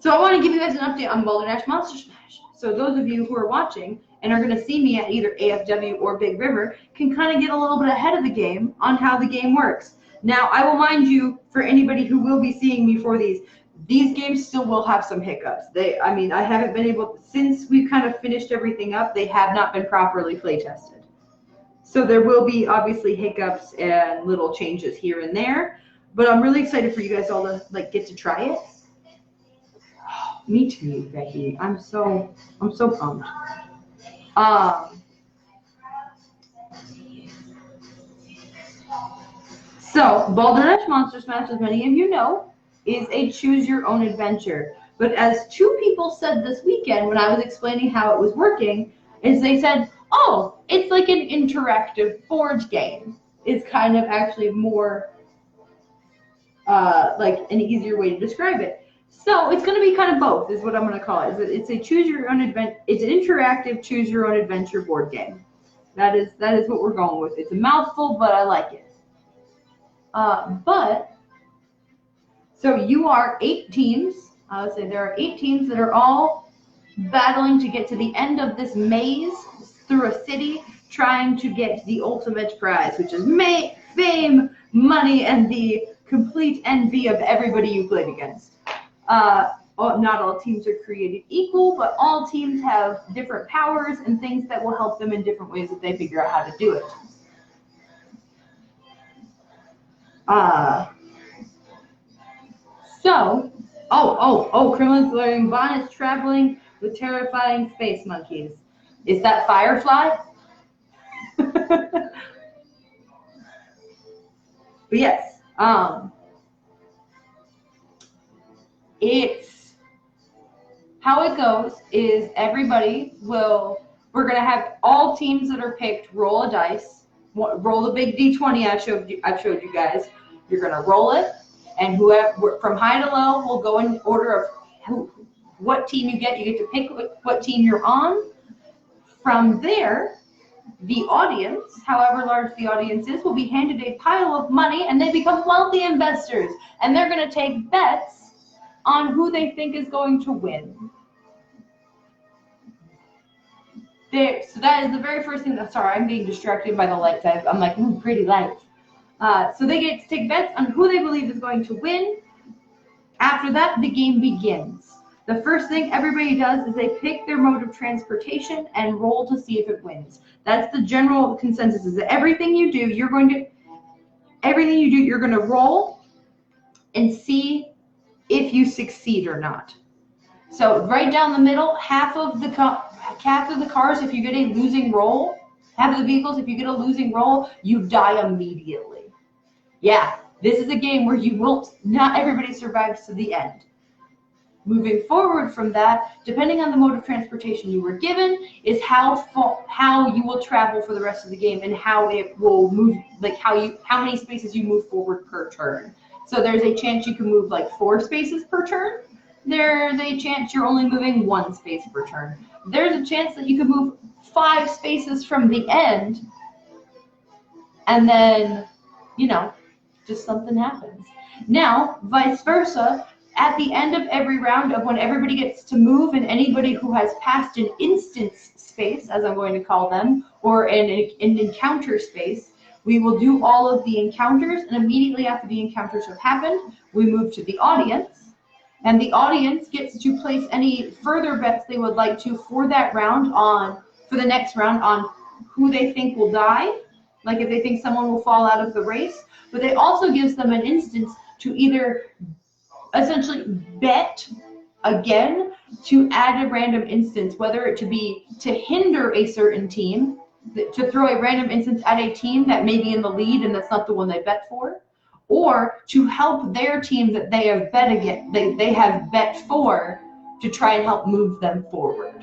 S1: So I want to give you guys an update on Balderdash Monster Smash. So those of you who are watching and are going to see me at either AFW or Big River can kind of get a little bit ahead of the game on how the game works. Now, I will mind you, for anybody who will be seeing me for these games still will have some hiccups. I haven't been able, since we've kind of finished everything up, they have not been properly play tested. So there will be obviously hiccups and little changes here and there, but I'm really excited for you guys all to get to try it. Oh, me too, Becky. I'm so pumped. So Balderdash Monster Smash, as many of you know, is a choose-your-own adventure. But as 2 people said this weekend when I was explaining how it was working, is they said, oh, it's like an interactive board game. It's kind of actually more like an easier way to describe it. So it's going to be kind of both, is what I'm going to call it. It's a choose your own adventure. It's an interactive choose your own adventure board game. That is what we're going with. It's a mouthful, but I like it. So you are 8 teams. I would say there are 8 teams that are all battling to get to the end of this maze through a city, trying to get the ultimate prize, which is fame, money, and the complete envy of everybody you played against. Not all teams are created equal, but all teams have different powers and things that will help them in different ways if they figure out how to do it. Criminals wearing bonnets traveling with terrifying space monkeys. Is that Firefly? But yes, it's how it goes is we're going to have all teams that are picked roll a dice, roll the big D20 I've showed you guys. You're going to roll it, and whoever from high to low will go in order of what team you get. You get to pick what team you're on. From there, the audience, however large the audience is, will be handed a pile of money, and they become wealthy investors, and they're going to take bets on who they think is going to win. So that is the very first thing. Sorry, I'm being distracted by the lights. I'm like, ooh, pretty lights. So they get to take bets on who they believe is going to win. After that, the game begins. The first thing everybody does is they pick their mode of transportation and roll to see if it wins. That's the general consensus, is that everything you do, you're going to roll and see if you succeed or not. So right down the middle, half of the cars, if you get a losing roll, half of the vehicles, if you get a losing roll, you die immediately. Yeah, this is a game where not everybody survives to the end. Moving forward from that, depending on the mode of transportation you were given, is how you will travel for the rest of the game and how it will move, like how many spaces you move forward per turn. So there's a chance you can move like 4 spaces per turn. There's a chance you're only moving 1 space per turn. There's a chance that you can move 5 spaces from the end, and then, just something happens. Now, vice versa, at the end of every round of when everybody gets to move, and anybody who has passed an instance space, as I'm going to call them, or an encounter space, we will do all of the encounters, and immediately after the encounters have happened, we move to the audience, and the audience gets to place any further bets they would like to for that round for the next round on who they think will die, like if they think someone will fall out of the race, but it also gives them an instance to either essentially bet again to add a random instance, whether it to be to hinder a certain team, to throw a random instance at a team that may be in the lead and that's not the one they bet for, or to help their team that they have bet against, they have bet for, to try and help move them forward.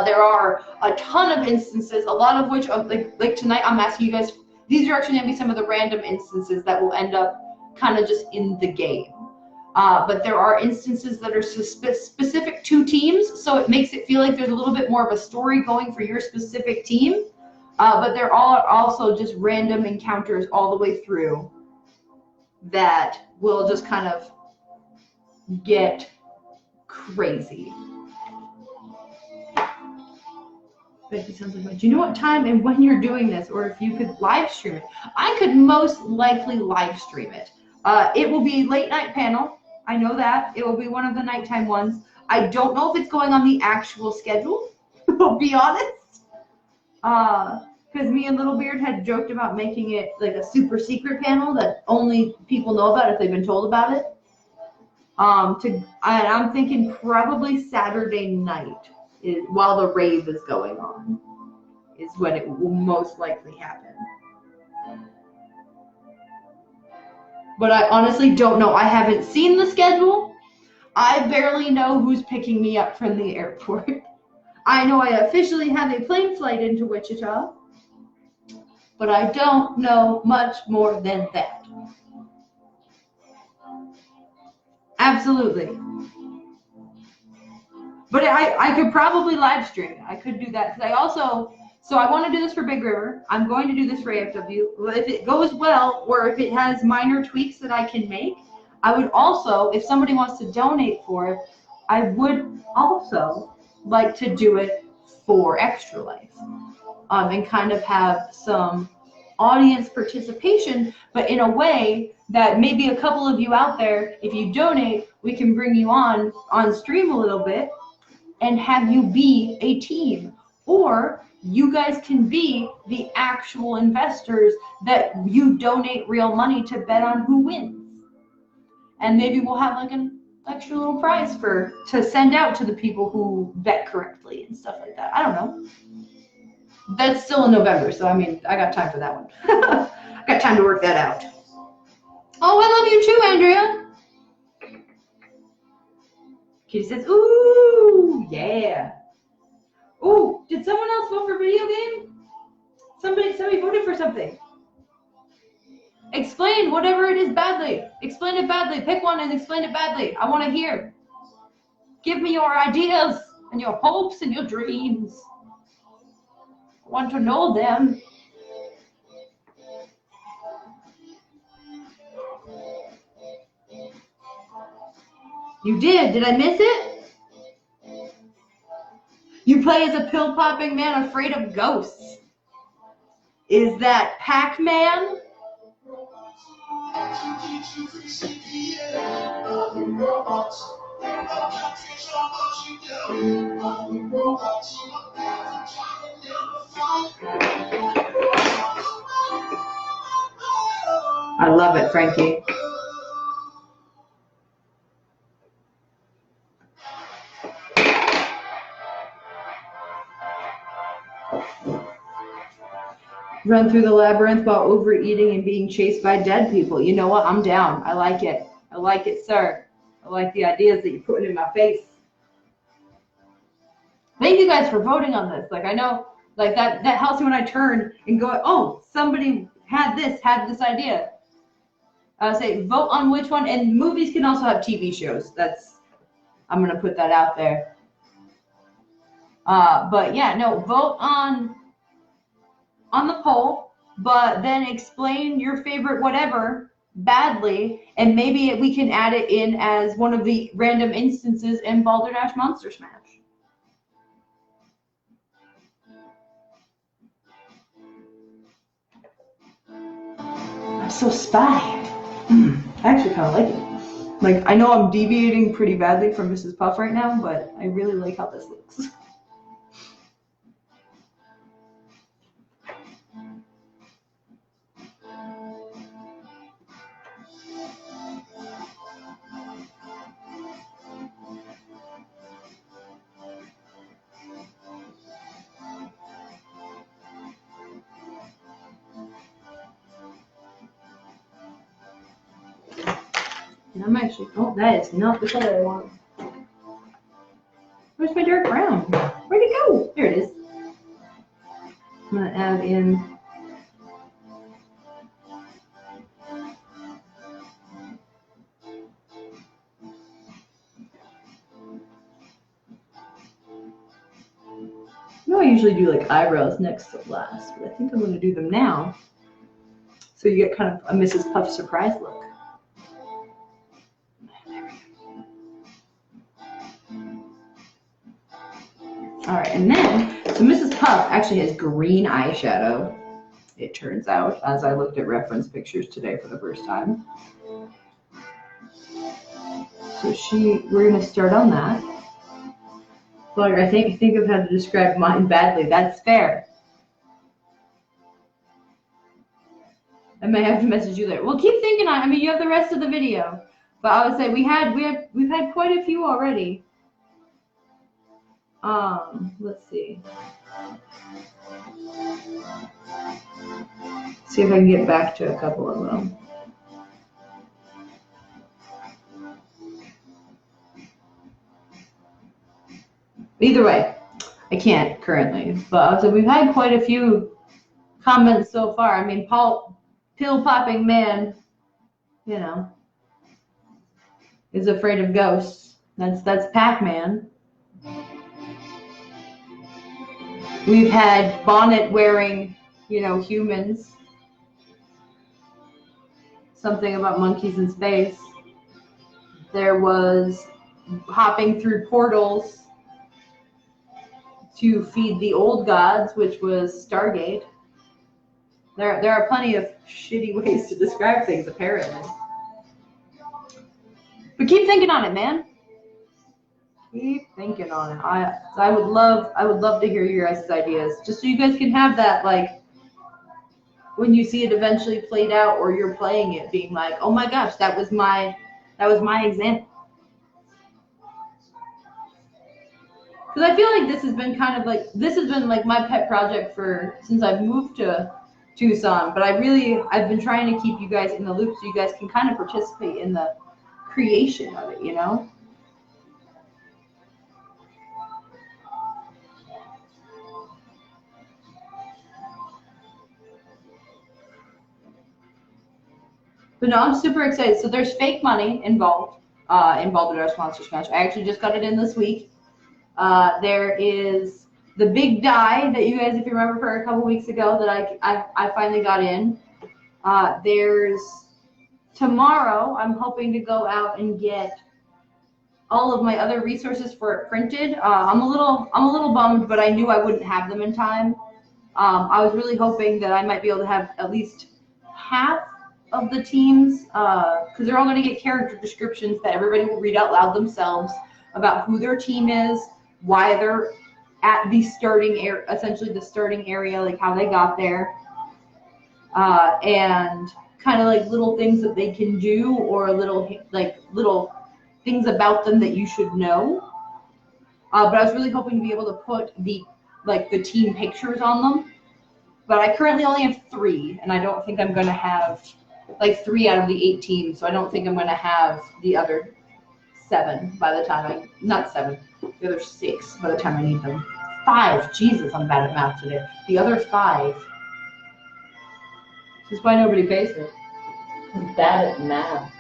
S1: There are a ton of instances, a lot of which, like tonight, I'm asking you guys, these are actually going to be some of the random instances that will end up kind of just in the game. But there are instances that are specific to teams, so it makes it feel like there's a little bit more of a story going for your specific team. But there are also just random encounters all the way through that will just kind of get crazy. Becky sounds like, do you know what time and when you're doing this, or if you could live stream it? I could most likely live stream it. It will be late night panel. I know that. It will be one of the nighttime ones. I don't know if it's going on the actual schedule, I'll be honest. Because me and Little Beard had joked about making it like a super secret panel that only people know about if they've been told about it. I'm thinking probably Saturday night while the rave is going on is when it will most likely happen. But I honestly don't know. I haven't seen the schedule. I barely know who's picking me up from the airport. I know I officially have a plane flight into Wichita, but I don't know much more than that. Absolutely. But I could probably live stream. I could do that. Because I also, so I want to do this for Big River. I'm going to do this for AFW. If it goes well, or if it has minor tweaks that I can make, I would also, if somebody wants to donate for it, I would also like to do it for Extra Life. And kind of have some audience participation, but in a way that maybe a couple of you out there, if you donate, we can bring you on stream a little bit and have you be a team. Or you guys can be the actual investors that you donate real money to bet on who wins. And maybe we'll have like an extra little prize to send out to the people who bet correctly and stuff like that. I don't know. That's still in November, so I mean, I got time for that one. I got time to work that out. Oh, I love you too, Andrea. Kitty says, ooh, yeah. Ooh, did someone else vote for video game? Somebody voted for something. Explain whatever it is badly. Explain it badly. Pick one and explain it badly. I want to hear. Give me your ideas and your hopes and your dreams. I want to know them. You did. Did I miss it? You play as a pill-popping man afraid of ghosts. Is that Pac-Man? I love it, Frankie. Run through the labyrinth while overeating and being chased by dead people. You know what? I'm down. I like it. I like it, sir. I like the ideas that you're putting in my face. Thank you guys for voting on this. Like, I know, like, that helps me when I turn and go, oh, somebody had this idea. Say, vote on which one. And movies can also have TV shows. I'm going to put that out there. But, yeah, no, vote on the poll, but then explain your favorite whatever badly, and maybe we can add it in as one of the random instances in Balderdash Monster Smash. I'm so spy. I actually kind of like it. Like, I know I'm deviating pretty badly from Mrs. Puff right now, but I really like how this looks. And I'm actually, oh, that is not the color I want. Where's my dark brown? Where'd it go? There it is. I'm going to add in. You know, I usually do like eyebrows next to last, but I think I'm going to do them now. So you get kind of a Mrs. Puff surprise look. All right, and then, so Mrs. Puff actually has green eyeshadow, it turns out, as I looked at reference pictures today for the first time. So we're gonna start on that. But I think of how to describe mine badly. That's fair. I may have to message you later. Well, keep thinking on. I mean, you have the rest of the video, but I would say we've had quite a few already. Let's see. See if I can get back to a couple of them. Either way, I can't currently, but so we've had quite a few comments so far. I mean, pill popping man, you know. is afraid of ghosts. That's Pac-Man. We've had bonnet-wearing, humans. Something about monkeys in space. There was hopping through portals to feed the old gods, which was Stargate. There are plenty of shitty ways to describe things, apparently. But keep thinking on it, man. Keep thinking on it. I would love to hear your guys' ideas, just so you guys can have that, like, when you see it eventually played out or you're playing it, being like, oh my gosh, that was my example. Because I feel like this has been my pet project since I've moved to Tucson. But I've been trying to keep you guys in the loop so you guys can kind of participate in the creation of it, But no, I'm super excited. So there's fake money involved in Baldur's Monster Smash. I actually just got it in this week. There is the big die that you guys, if you remember, for a couple weeks ago that I finally got in. There's tomorrow. I'm hoping to go out and get all of my other resources for it printed. I'm a little bummed, but I knew I wouldn't have them in time. I was really hoping that I might be able to have at least half of the teams, because they're all going to get character descriptions that everybody will read out loud themselves about who their team is, why they're at the starting area, essentially the starting area, like how they got there, and kind of like little things that they can do, or little things about them that you should know. But I was really hoping to be able to put the team pictures on them. But I currently only have 3, and I don't think I'm going to have 3 out of the 8 teams, so I don't think I'm going to have the other 7 by the time not 7, the other 6 by the time I need them. 5, Jesus, I'm bad at math today. The other 5. This is why nobody pays me.
S2: I'm bad at math.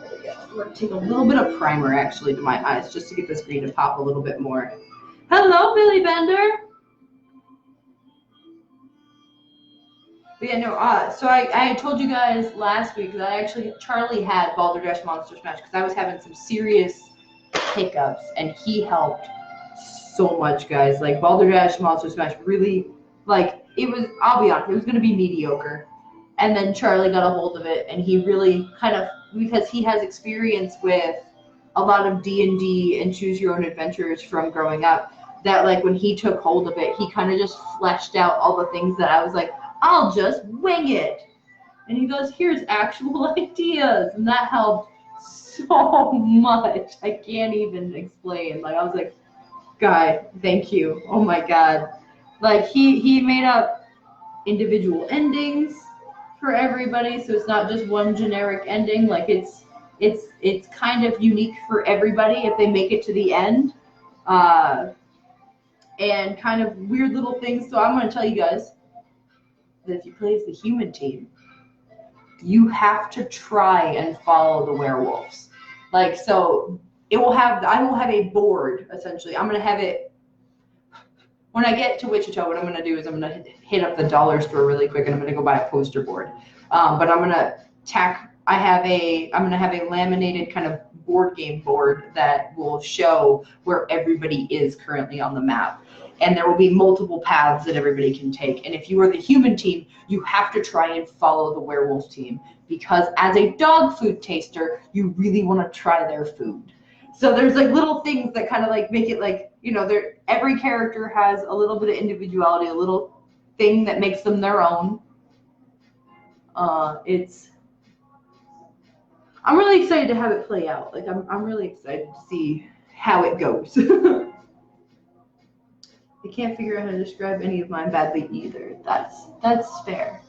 S1: There we go. I'm going to take a little bit of primer, actually, to my eyes, just to get this green to pop a little bit more. Hello, Billy Bender! But yeah, no, so I told you guys last week that Charlie had Baldur's Monster Smash because I was having some serious hiccups, and he helped so much, guys. Like, Baldur's Monster Smash really, it was, I'll be honest, it was going to be mediocre. And then Charlie got a hold of it, and he really kind of, because he has experience with a lot of D&D and choose your own adventures from growing up, that when he took hold of it, he kind of just fleshed out all the things that I was like, I'll just wing it. And he goes, here's actual ideas. And that helped so much. I can't even explain. I was like, guy, thank you. Oh my God. He made up individual endings for everybody. So it's not just one generic ending. It's kind of unique for everybody if they make it to the end. And kind of weird little things. So I'm going to tell you guys that if you play as the human team, you have to try and follow the werewolves. So I will have a board, essentially. I'm going to have it, when I get to Wichita, what I'm going to do is I'm going to hit up the dollar store really quick, and I'm going to go buy a poster board. But I'm going to I'm going to have a laminated kind of board game board that will show where everybody is currently on the map. And there will be multiple paths that everybody can take. And if you are the human team, you have to try and follow the werewolf team, because as a dog food taster, you really want to try their food. So there's little things that kind of make it every character has a little bit of individuality, a little thing that makes them their own. I'm really excited to have it play out. I'm really excited to see how it goes. I can't figure out how to describe any of mine badly either. That's fair.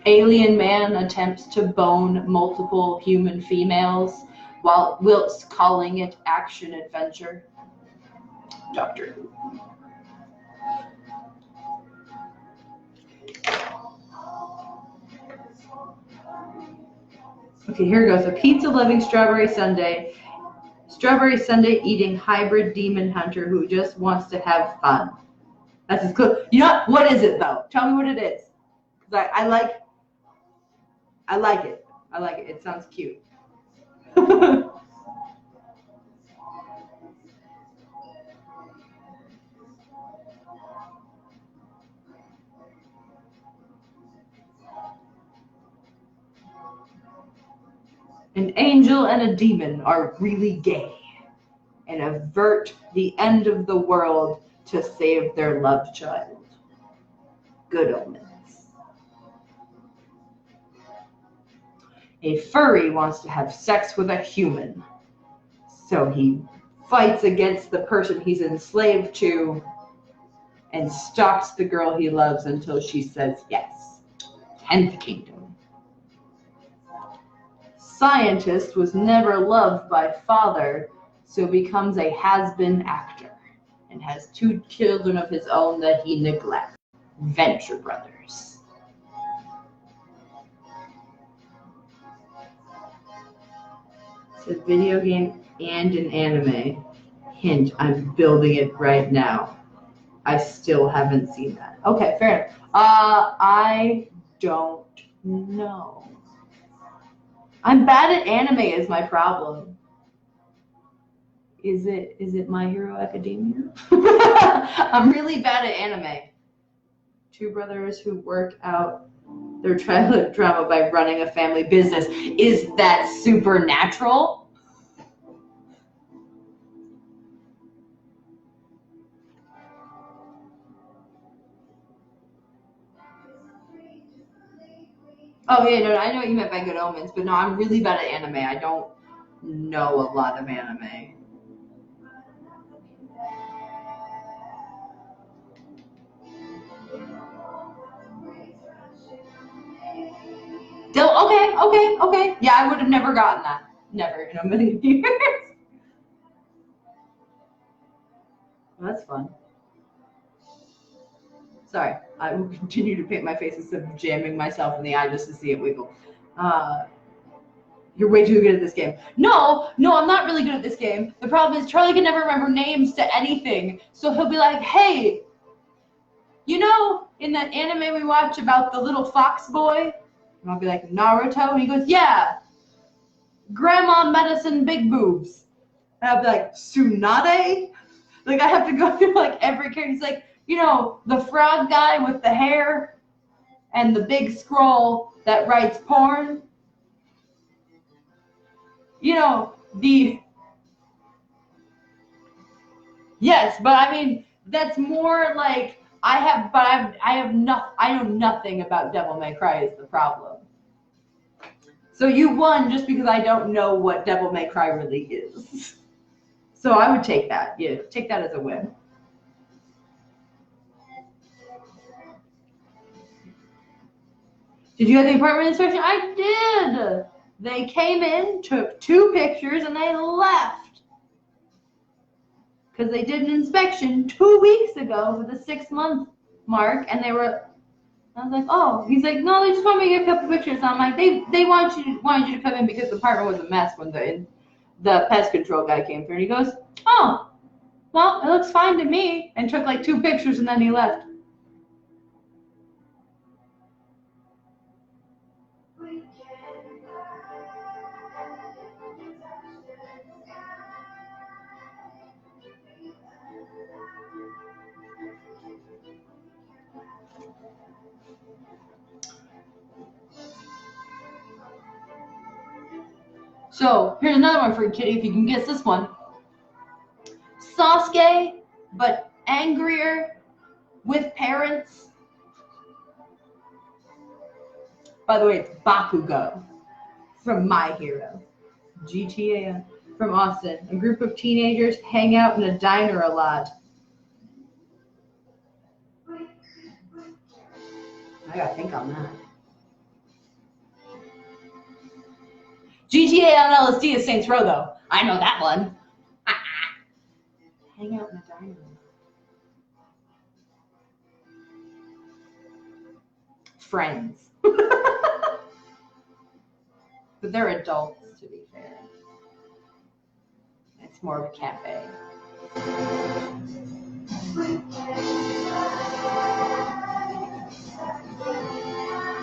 S1: Alien man attempts to bone multiple human females whilst calling it action adventure. Doctor Who. Okay, here goes. A pizza-loving strawberry sundae eating hybrid demon hunter who just wants to have fun. That's as cool. You know what is it though? Tell me what it is. 'Cause I like it. I like it. It sounds cute. An angel and a demon are really gay and avert the end of the world to save their love child. Good omens. A furry wants to have sex with a human, so he fights against the person he's enslaved to and stalks the girl he loves until she says yes. 10th Kingdom. Scientist was never loved by father, so becomes a has-been actor and has 2 children of his own that he neglects. Venture Brothers. It's a video game and an anime. Hint, I'm building it right now. I still haven't seen that. Okay, fair enough. I don't know. I'm bad at anime is my problem. Is it My Hero Academia? I'm really bad at anime. 2 brothers who work out their childhood drama by running a family business. Is that supernatural? Oh yeah, no, I know what you meant by good omens, but no, I'm really bad at anime. I don't know a lot of anime. Okay. Yeah, I would have never gotten that. Never in a million years. Well, that's fun. Sorry, I will continue to paint my face instead of jamming myself in the eye just to see it wiggle. You're way too good at this game. No, I'm not really good at this game. The problem is Charlie can never remember names to anything. So he'll be like, hey, you know, in that anime we watch about the little fox boy? And I'll be like, Naruto? And he goes, yeah. Grandma medicine big boobs. And I'll be like, Tsunade? Like, I have to go through, like, every character. He's like, you know, the frog guy with the hair and the big scroll that writes porn. You know, yes, but I mean, that's more like, I know nothing about Devil May Cry is the problem. So you won just because I don't know what Devil May Cry really is. So I would take that. Yeah, take that as a win. Did you have the apartment inspection? I did. They came in, took 2 pictures, and they left. Because they did an inspection 2 weeks ago for the 6-month mark, and I was like, oh. He's like, no, they just want me to get a couple pictures. And I'm like, they wanted you to come in because the apartment was a mess when the pest control guy came through. And he goes, oh, well, it looks fine to me. And took like 2 pictures, and then he left. So here's another one for you, Kitty, if you can guess this one. Sasuke, but angrier with parents. By the way, it's Bakugo from My Hero. GTA from Austin. A group of teenagers hang out in a diner a lot. I gotta think on that. GTA on LSD is Saints Row, though. I know that one. Hang out in the dining room. Friends. But they're adults, to be fair. It's more of a cafe.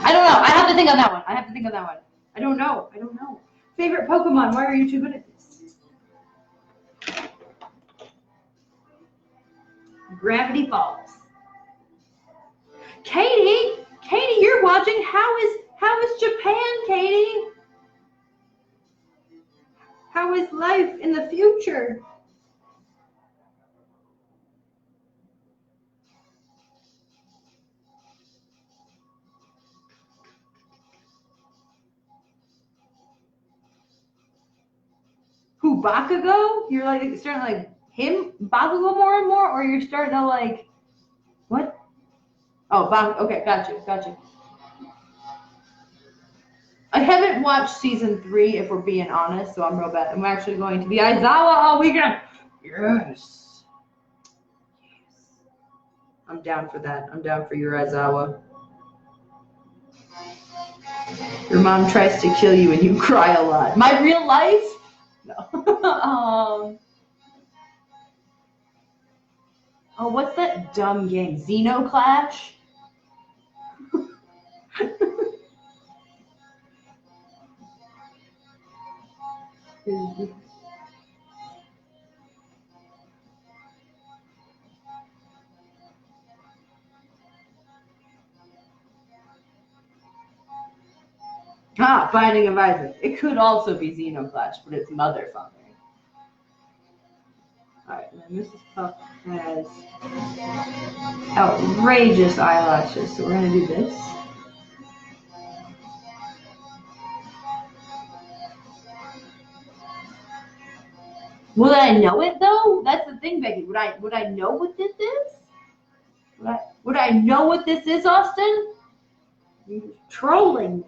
S1: I don't know. I have to think on that one. I don't know. Favorite Pokemon? Why are you too good at this? Gravity Falls. Katie, you're watching. How is Japan, Katie? How is life in the future? Who, Bakugo? You're like starting to like him, Bakugo more and more, or you're starting to like what? Oh, okay, gotcha. I haven't watched season 3, if we're being honest, so I'm real bad. I'm actually going to the Aizawa all weekend. Yes. I'm down for that. I'm down for your Aizawa. Your mom tries to kill you and you cry a lot. My real life? No. Oh, what's that dumb game? Xenoclash? Binding of Isaac. It could also be Xenoclash, but it's motherfucker. Alright, now Mrs. Puff has outrageous eyelashes, so we're gonna do this. Would I know it though? That's the thing, Becky. Would I know what this is? Would I know what this is, Austin? You're trolling me.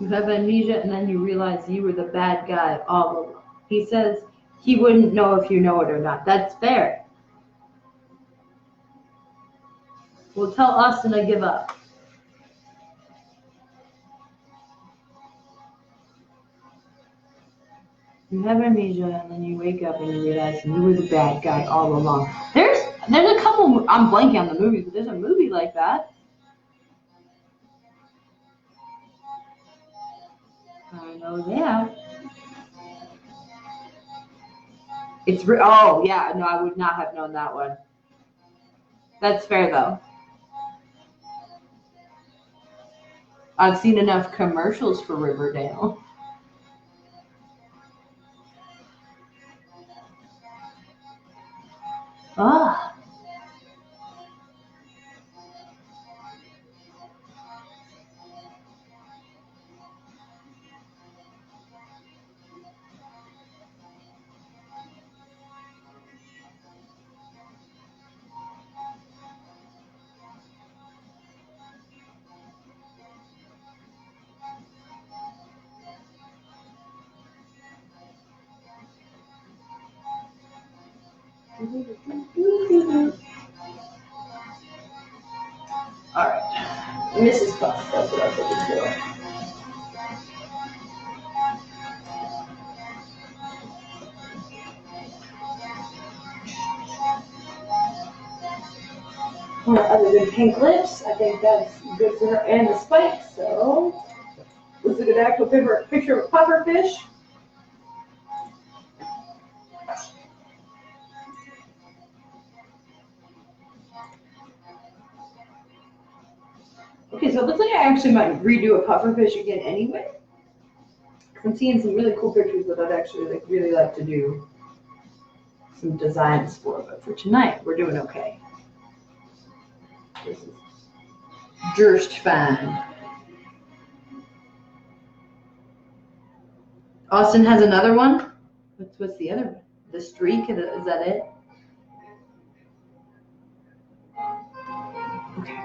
S1: You have amnesia and then you realize you were the bad guy all along. He says he wouldn't know if you know it or not. That's fair. Well, tell Austin I give up. You have amnesia and then you wake up and you realize you were the bad guy all along. There's a couple, I'm blanking on the movies, but there's a movie like that. I know that. Oh yeah, no, I would not have known that one. That's fair though. I've seen enough commercials for Riverdale. Ah. Alright. Mrs. Puff, that's what I was looking for. Other than pink lips, I think that's good for her, and the spikes, so let's look at the actual picture of a pufferfish. Okay, so it looks like I actually might redo a pufferfish again anyway. I'm seeing some really cool pictures that I'd actually really like to do some designs for, but for tonight we're doing okay. This is just fine. Austin has another one. What's the other one? The streak? Is that it? Okay.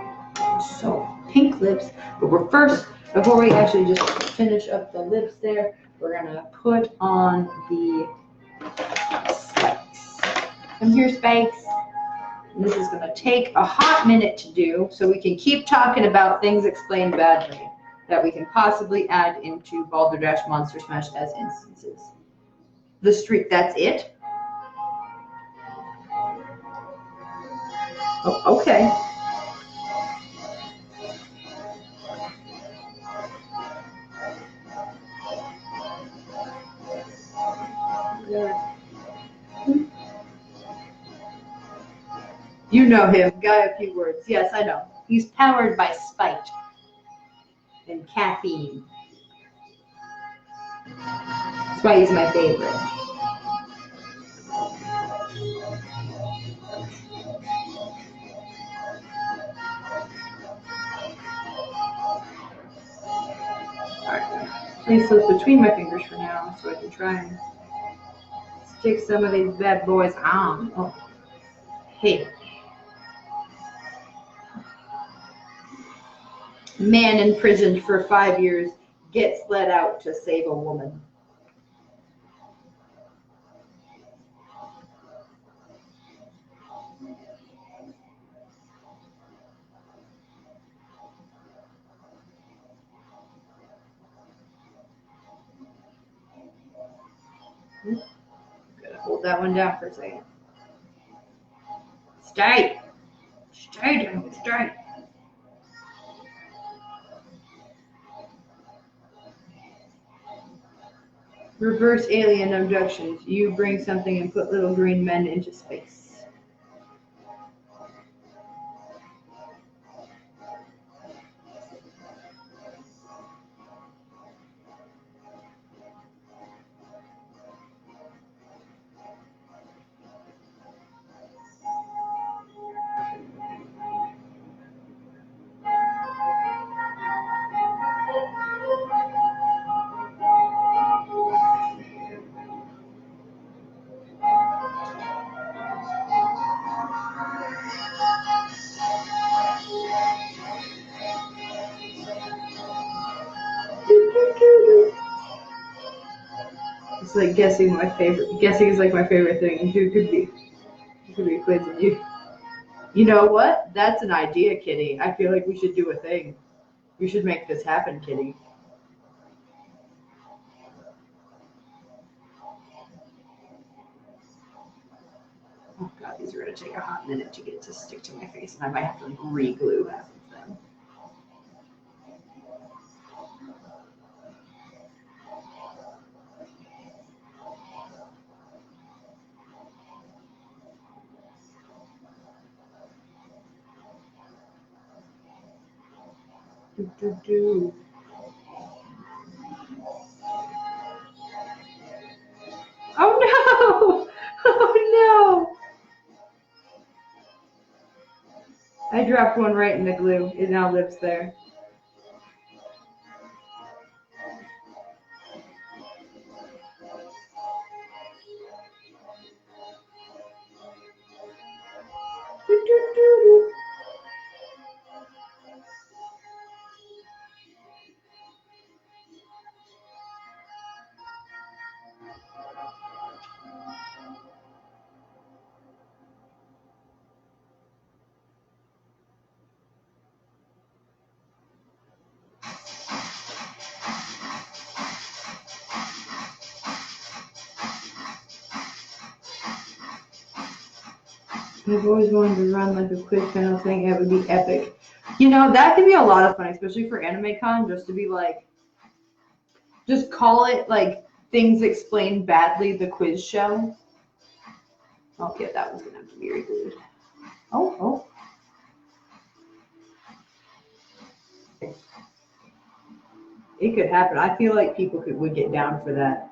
S1: So pink lips, but we're first, before we actually just finish up the lips there, we're gonna put on the spikes. Come here, spikes. And this is gonna take a hot minute to do, so we can keep talking about things explained badly that we can possibly add into Balderdash Monster Smash as instances. The streak, that's it? Oh, okay. You know him, guy of few words. Yes, I know. He's powered by spite and caffeine. That's why he's my favorite. Alright, place those between my fingers for now so I can try and stick some of these bad boys on. Oh, hey. Man imprisoned for 5 years gets let out to save a woman. Gotta hold that one down for a second. Stay. Stay down. Stay. Reverse alien abductions. You bring something and put little green men into space. It's like guessing my favorite. Guessing is like my favorite thing. Who could be quizzing you? You know what? That's an idea, Kitty. I feel like we should do a thing. We should make this happen, Kitty. Oh God, these are gonna take a hot minute to get to stick to my face, and I might have to re-glue half of them. Do. Oh no! Oh no! I dropped one right in the glue. It now lives there. Do. I've always wanted to run like a quiz panel thing. It would be epic. You know, that could be a lot of fun, especially for Anime Con, just to be like, just call it like Things Explained Badly, the quiz show. Okay, that one's gonna have to be reglued. Oh. It could happen. I feel like people would get down for that.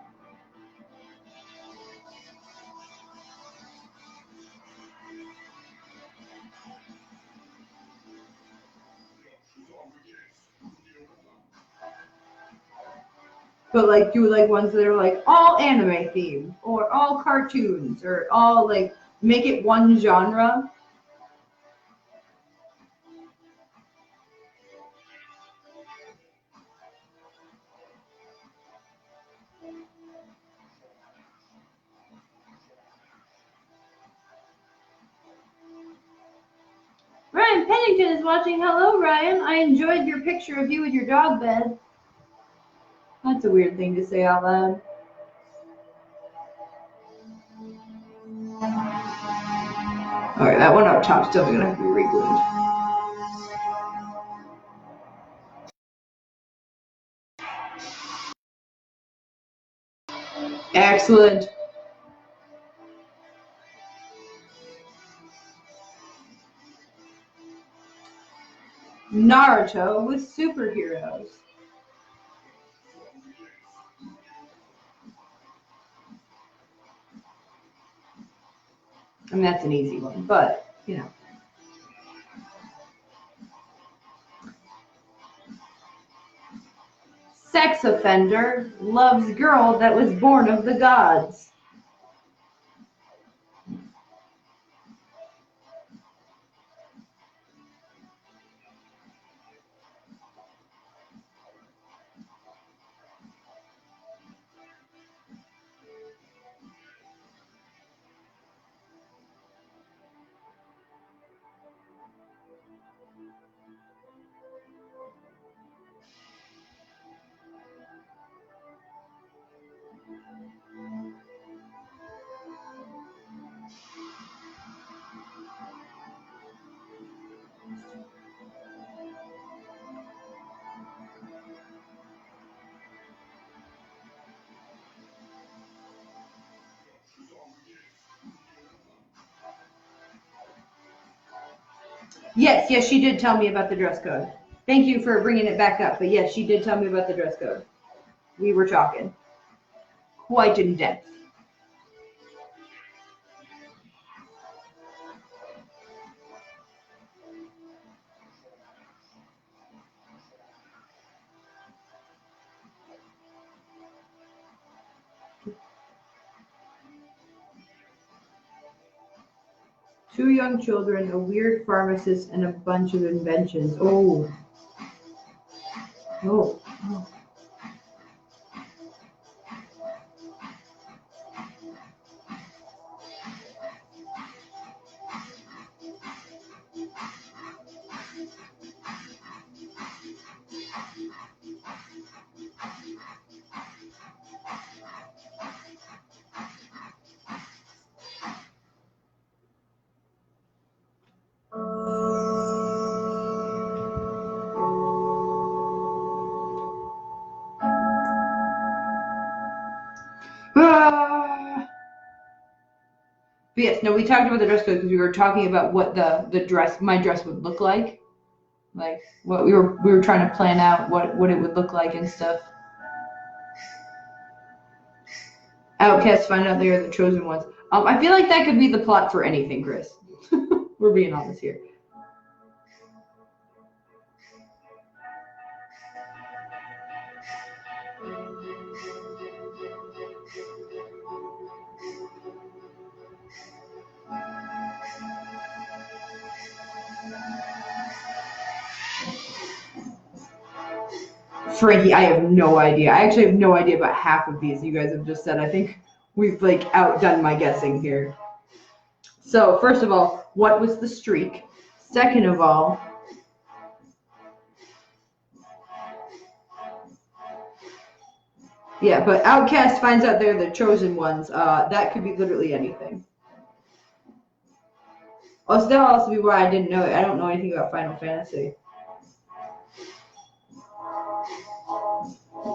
S1: But like do like ones that are like all anime themed or all cartoons or all like make it one genre. Ryan Pennington is watching. Hello, Ryan. I enjoyed your picture of you in your dog bed. That's a weird thing to say out loud. Alright, that one up top still gonna have to be re-glued. Excellent. Naruto with superheroes. I mean, that's an easy one, but, you know. Sex offender loves girl that was born of the gods. Yes, she did tell me about the dress code. Thank you for bringing it back up, but yes, she did tell me about the dress code. We were talking quite in depth. Two young children, a weird pharmacist, and a bunch of inventions. Oh. But yes, no, we talked about the dress code because we were talking about what my dress would look like. Like what we were trying to plan out what it would look like and stuff. Outcasts find out they are the chosen ones. I feel like that could be the plot for anything, Chris. We're being honest here. Frankie, I have no idea. I actually have no idea about half of these you guys have just said. I think we've like outdone my guessing here. So first of all, what was the streak? Second of all, yeah, but Outcast finds out they're the chosen ones. That could be literally anything. Also, that'll also be why I didn't know it. I don't know anything about Final Fantasy.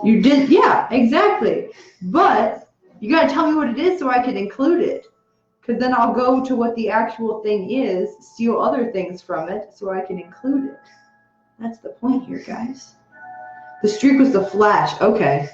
S1: You did, yeah, exactly. But you gotta tell me what it is so I can include it. Because then I'll go to what the actual thing is, steal other things from it so I can include it. That's the point here, guys. The streak was the Flash. Okay.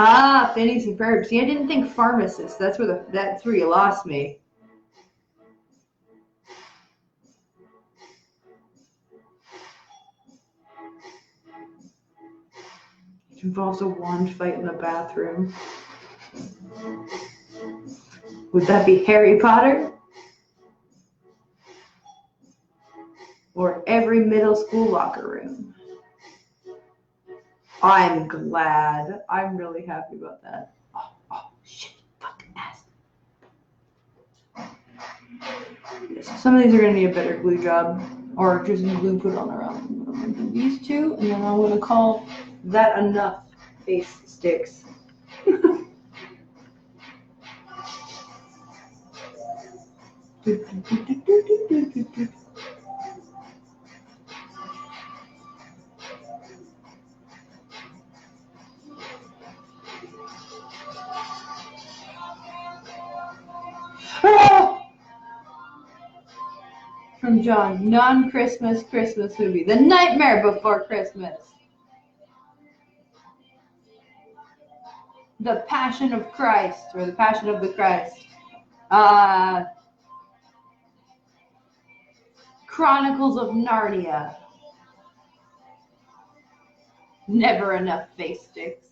S1: Ah, Phineas and Ferb. See, I didn't think pharmacist. That's where you lost me. It involves a wand fight in the bathroom. Would that be Harry Potter? Or every middle school locker room? I'm glad. I'm really happy about that. Oh, shit. Fucking ass. Yes, some of these are going to need a better glue job. Or just glue put on their own. I'm going to do these two, and then I'm going to call that enough face sticks. From John, non-Christmas Christmas movie, The Nightmare Before Christmas, The Passion of Christ, or The Passion of the Christ, Chronicles of Narnia, never enough face sticks.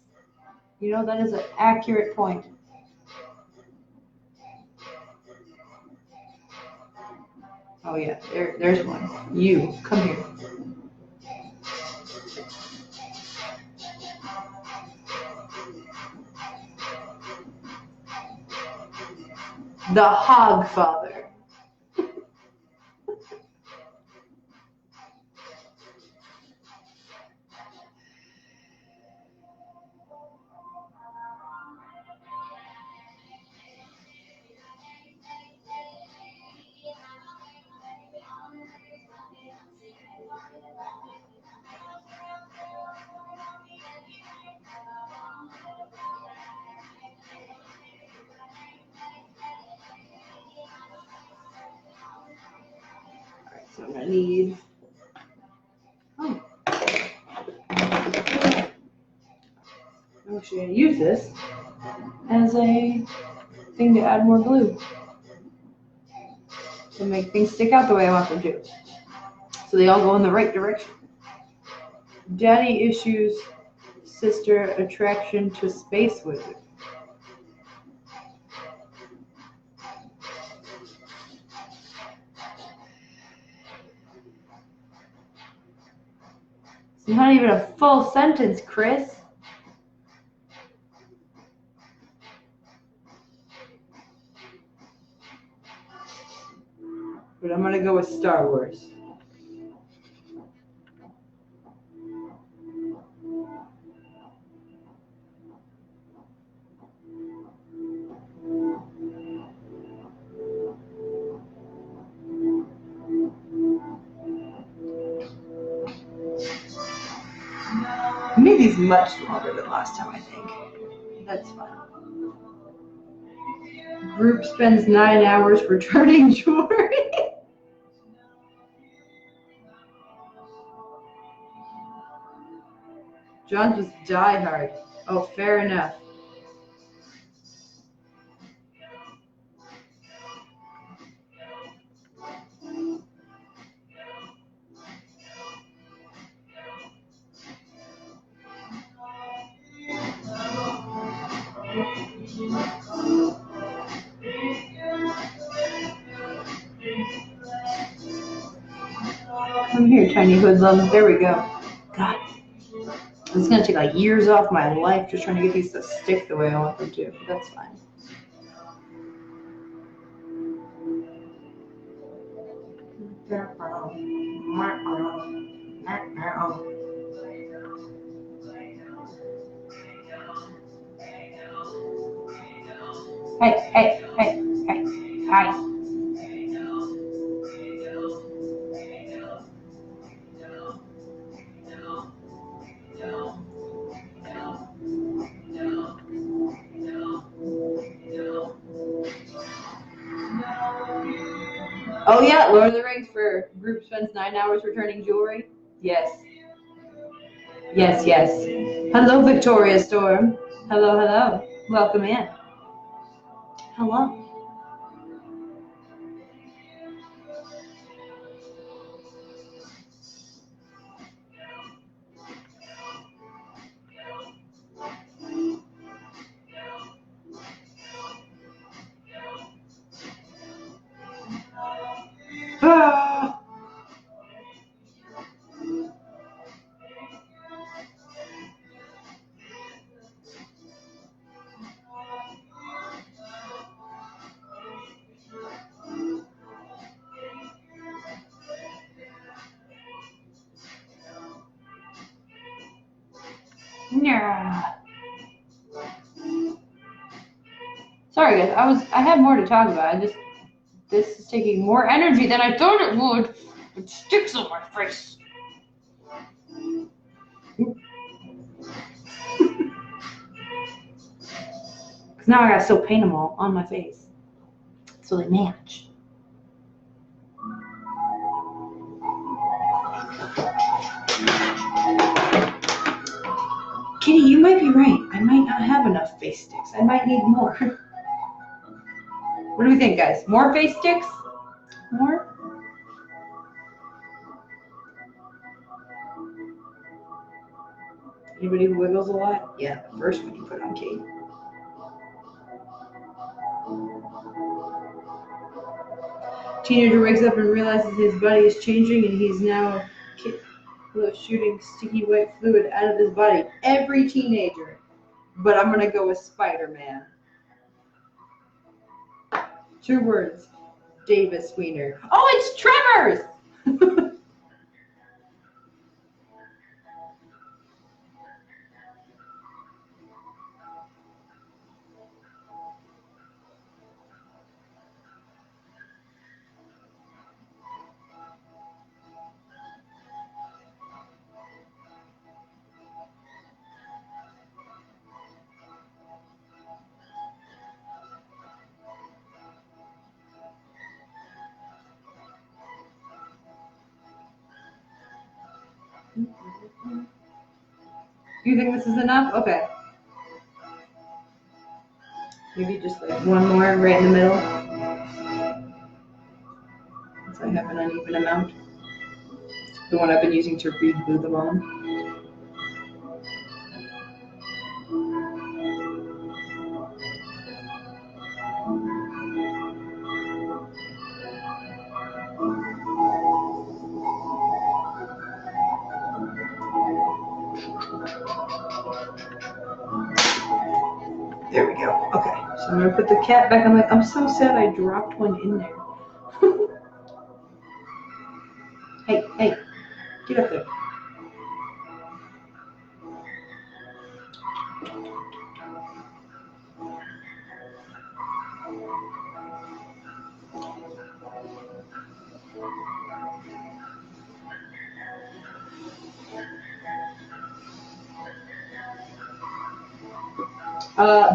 S1: You know, that is an accurate point. Oh yeah, there's one. You, come here. The Hogfather. So I'm gonna need, I'm actually gonna use this as a thing to add more glue to make things stick out the way I want them to, so they all go in the right direction. Daddy issues, sister attraction to space wizard. It's not even a full sentence, Chris. But I'm gonna go with Star Wars. I made these much longer than last time, I think. That's fine. Group spends 9 hours returning jewelry. John's was Die Hard. Oh, fair enough. Come here, tiny hoodlum. There we go. God. It's gonna take like years off my life just trying to get these to stick the way I want them to. But that's fine. Hey, hey, hey, hey, hi. Oh yeah, Lord of the Rings for group spends 9 hours returning jewelry. Yes. Yes, yes. Hello, Victoria Storm. Hello, hello. Welcome in. Hello. Ah. Yeah. Sorry guys, I had more to talk about. This is taking more energy than I thought it would. It sticks on my face. Cause now I gotta still paint them all on my face, so they match. Kitty, you might be right. I might not have enough face sticks. I might need more. What do we think, guys? More face sticks? More? Anybody who wiggles a lot? Yeah, the first one you put on Kate. Teenager wakes up and realizes his body is changing and he's now shooting sticky white fluid out of his body. Every teenager. But I'm gonna go with Spider-Man. 2 words. Davis Wiener. Oh, it's Trevor's! You think this is enough? Okay. Maybe just like one more right in the middle. Since I have an uneven amount. The one I've been using to re-glue them on. There we go. Okay, so I'm gonna put the cat back. I'm so sad I dropped one in there. Hey, hey, get up there.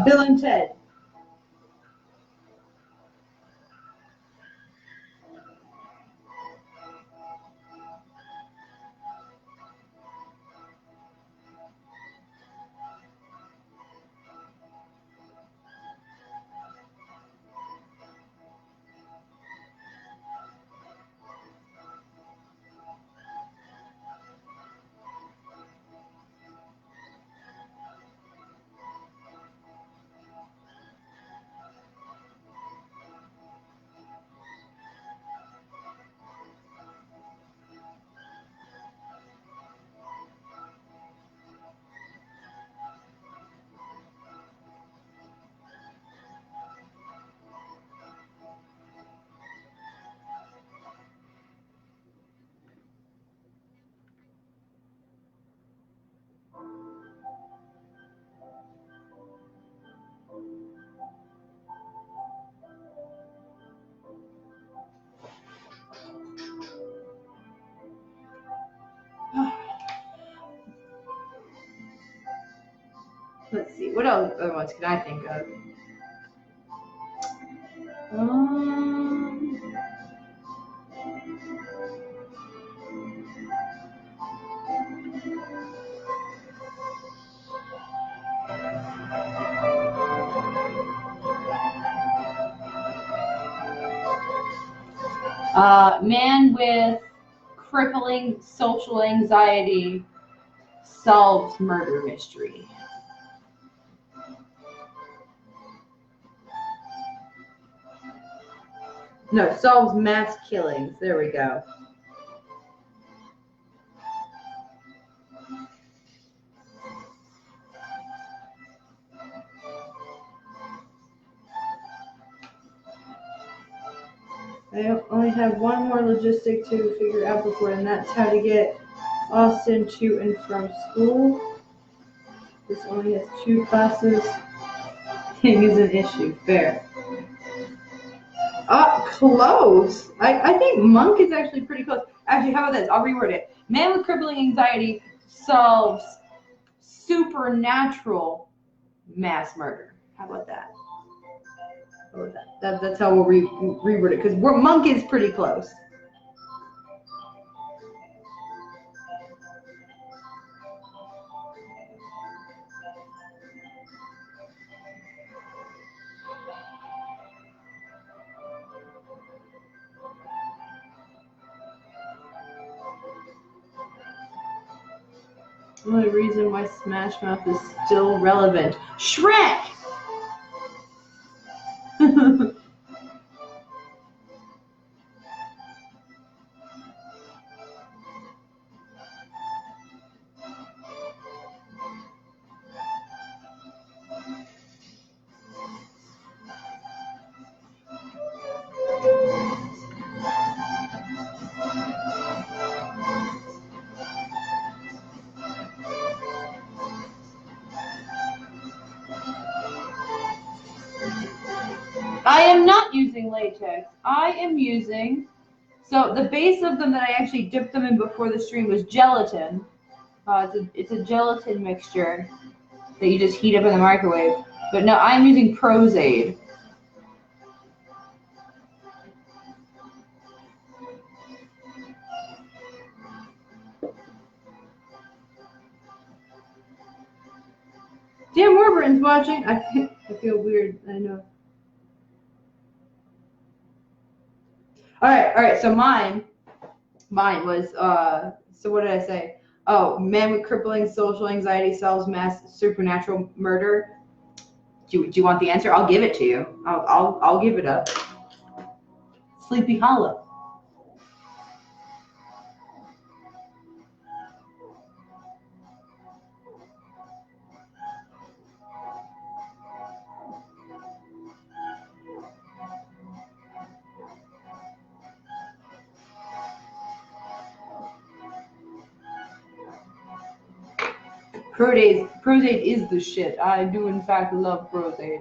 S1: Bill and Ted. Let's see, what else other ones can I think of? Um, Man with crippling social anxiety solves murder mystery. No, solves mass killings. There we go. I only have one more logistic to figure out before, and that's how to get Austin to and from school. This only has 2 classes. Thing is an issue. Fair. Close. I think Monk is actually pretty close. Actually, how about this? I'll reword it. Man with crippling anxiety solves supernatural mass murder. How about that? That's how we'll reword it, because Monk is pretty close. The only reason why Smash Mouth is still relevant. Shrek! I am not using latex. I am using, so the base of them that I actually dipped them in before the stream was gelatin. It's a gelatin mixture that you just heat up in the microwave. But no, I'm using Prozaid. Dan Warburton's watching. I feel weird. I know. All right. So mine was so what did I say? Oh, man with crippling social anxiety solves mass supernatural murder. Do you want the answer? I'll give it to you. I'll give it up. Sleepy Hollow. Prozaid is the shit. I do in fact love Prozaid.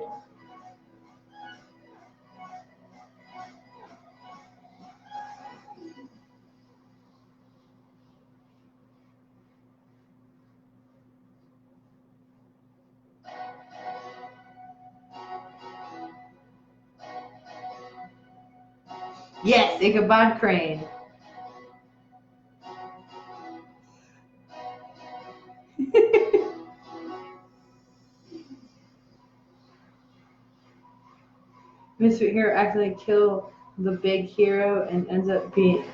S1: Yes, Ichabod Crane. Misfit Hero accidentally kill the big hero and ends up being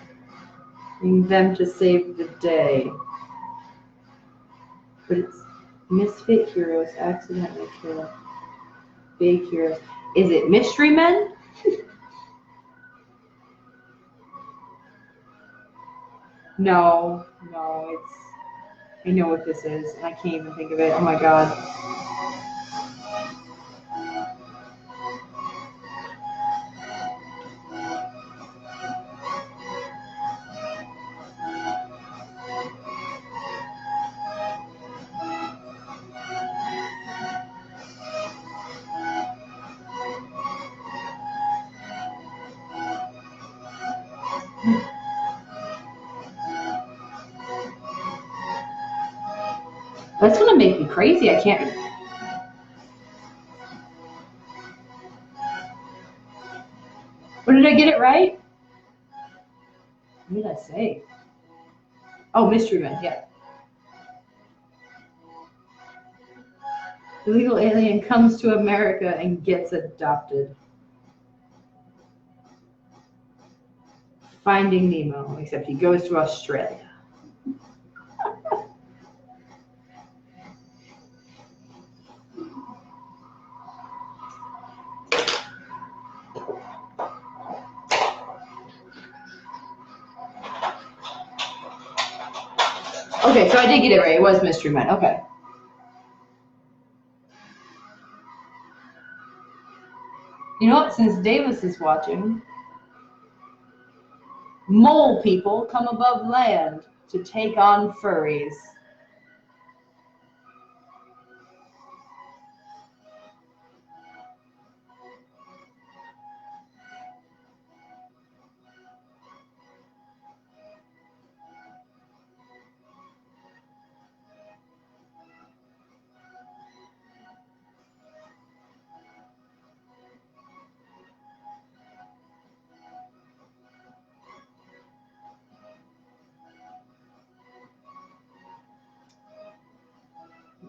S1: them to save the day. But it's Misfit Heroes accidentally kill big heroes. Is it Mystery Men? No, it's, I know what this is, and I can't even think of it. Oh my god. That's gonna make me crazy. I can't. What did I get it right? What did I say? Oh, mystery man, yeah. Illegal alien comes to America and gets adopted. Finding Nemo, except he goes to Australia. Okay, so I did get it right. It was Mystery Man. Okay. You know what? Since Davis is watching, mole people come above land to take on furries.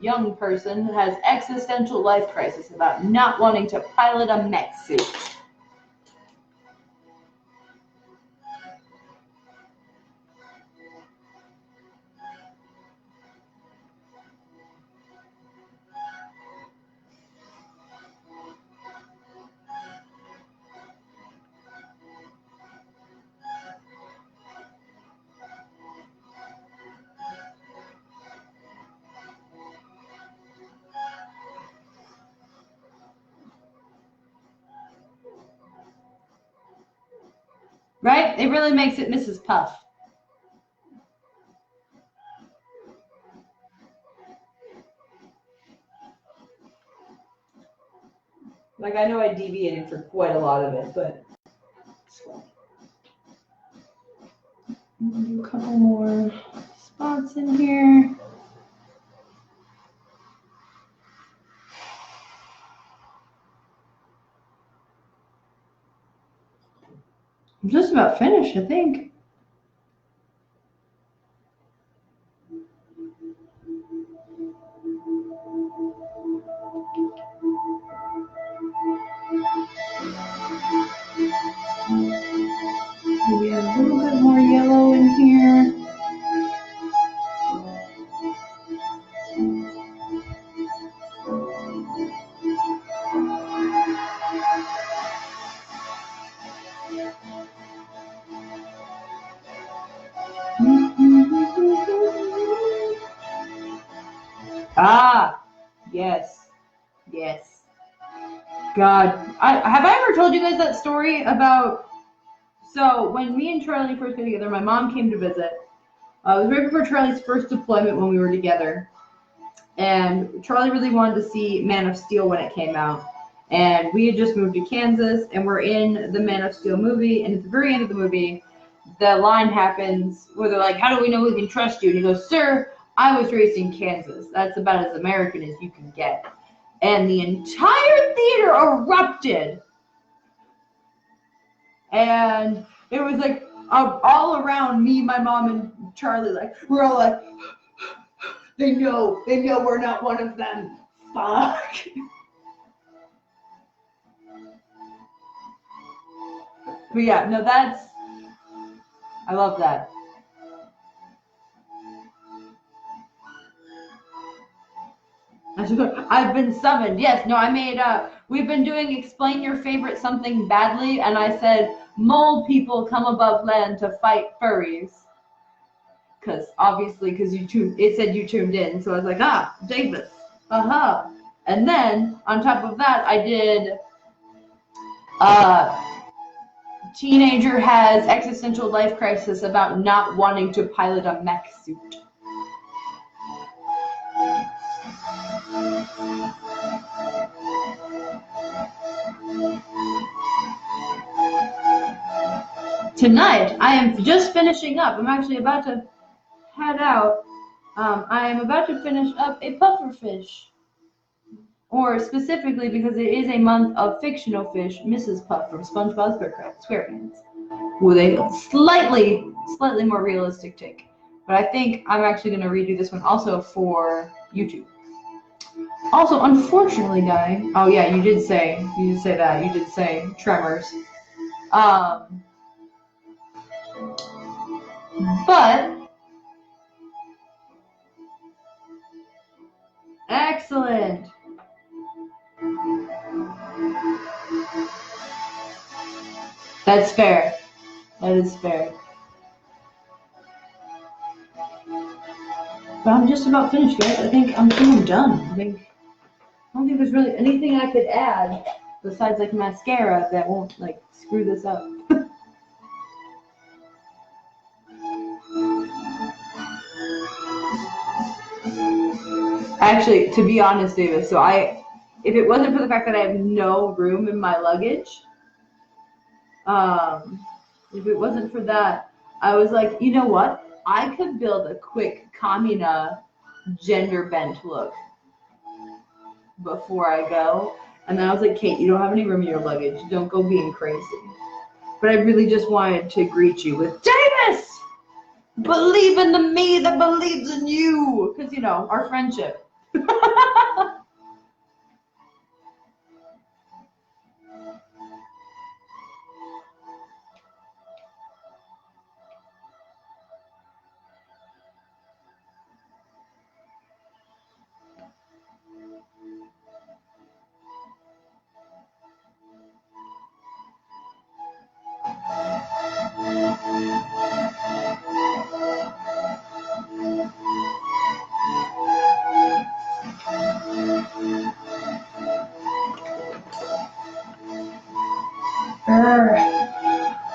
S1: Young person has existential life crisis about not wanting to pilot a mech suit. Right? It really makes it Mrs. Puff. Like, I know I deviated for quite a lot of it, but I'm gonna do a couple more spots in here. I'm just about finished, I think. Maybe a little bit more yellow in here. Ah, yes, yes. God, have I ever told you guys that story about? So when me and Charlie first got together, my mom came to visit. It was right before Charlie's first deployment when we were together, and Charlie really wanted to see Man of Steel when it came out. And we had just moved to Kansas, and we're in the Man of Steel movie, and at the very end of the movie, the line happens where they're like, "How do we know we can trust you?" And he goes, "Sir, I was raised in Kansas. That's about as American as you can get." And the entire theater erupted. And it was like all around me, my mom, and Charlie, like, we're all like, they know we're not one of them. Fuck. But yeah, no, I love that. I've been summoned. Yes, no, I made, we've been doing explain your favorite something badly, and I said, mole people come above land to fight furries. Because, obviously, it said you tuned in, so I was like, Davis, And then, on top of that, I did, teenager has existential life crisis about not wanting to pilot a mech suit. Tonight, I am just finishing up. I'm actually about to head out. I am about to finish up a pufferfish. or specifically because it is a month of fictional fish, Mrs. Puff from Spongebob SquarePants, with a slightly more realistic take. But I think I'm actually going to redo this one also for YouTube. Also, unfortunately, Guy. Oh yeah, you did say that. You did say Tremors. But excellent. That's fair. That is fair. But I'm just about finished, guys. I think I'm done. I don't think there's really anything I could add besides like mascara that won't like screw this up. Actually, to be honest, Davis, so if it wasn't for the fact that I have no room in my luggage, if it wasn't for that, I was like, you know what? I could build a quick Kamina gender bent look before I go. And then I was like, Kate, you don't have any room in your luggage. Don't go being crazy. But I really just wanted to greet you with, Davis! Believe in the me that believes in you. Because, you know, our friendship.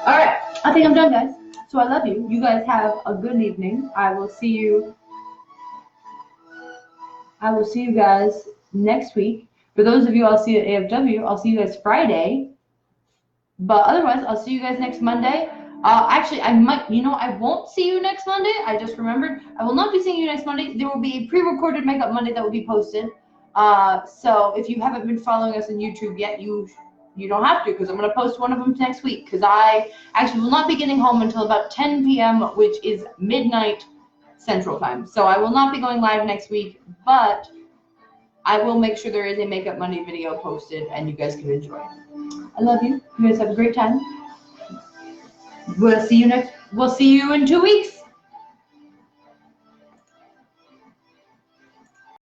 S1: Alright, I think I'm done, guys. So I love you. You guys have a good evening. I will see you guys next week. For those of you I'll see at AFW, I'll see you guys Friday. But otherwise, I'll see you guys next Monday. Actually, I won't see you next Monday. I just remembered. I will not be seeing you next Monday. There will be a pre-recorded Makeup Monday that will be posted. So if you haven't been following us on YouTube yet, you don't have to, because I'm going to post one of them next week, because I actually will not be getting home until about 10 p.m., which is midnight Central Time. So I will not be going live next week, but I will make sure there is a Makeup Monday video posted and you guys can enjoy. I love you. You guys have a great time. We'll see you in 2 weeks.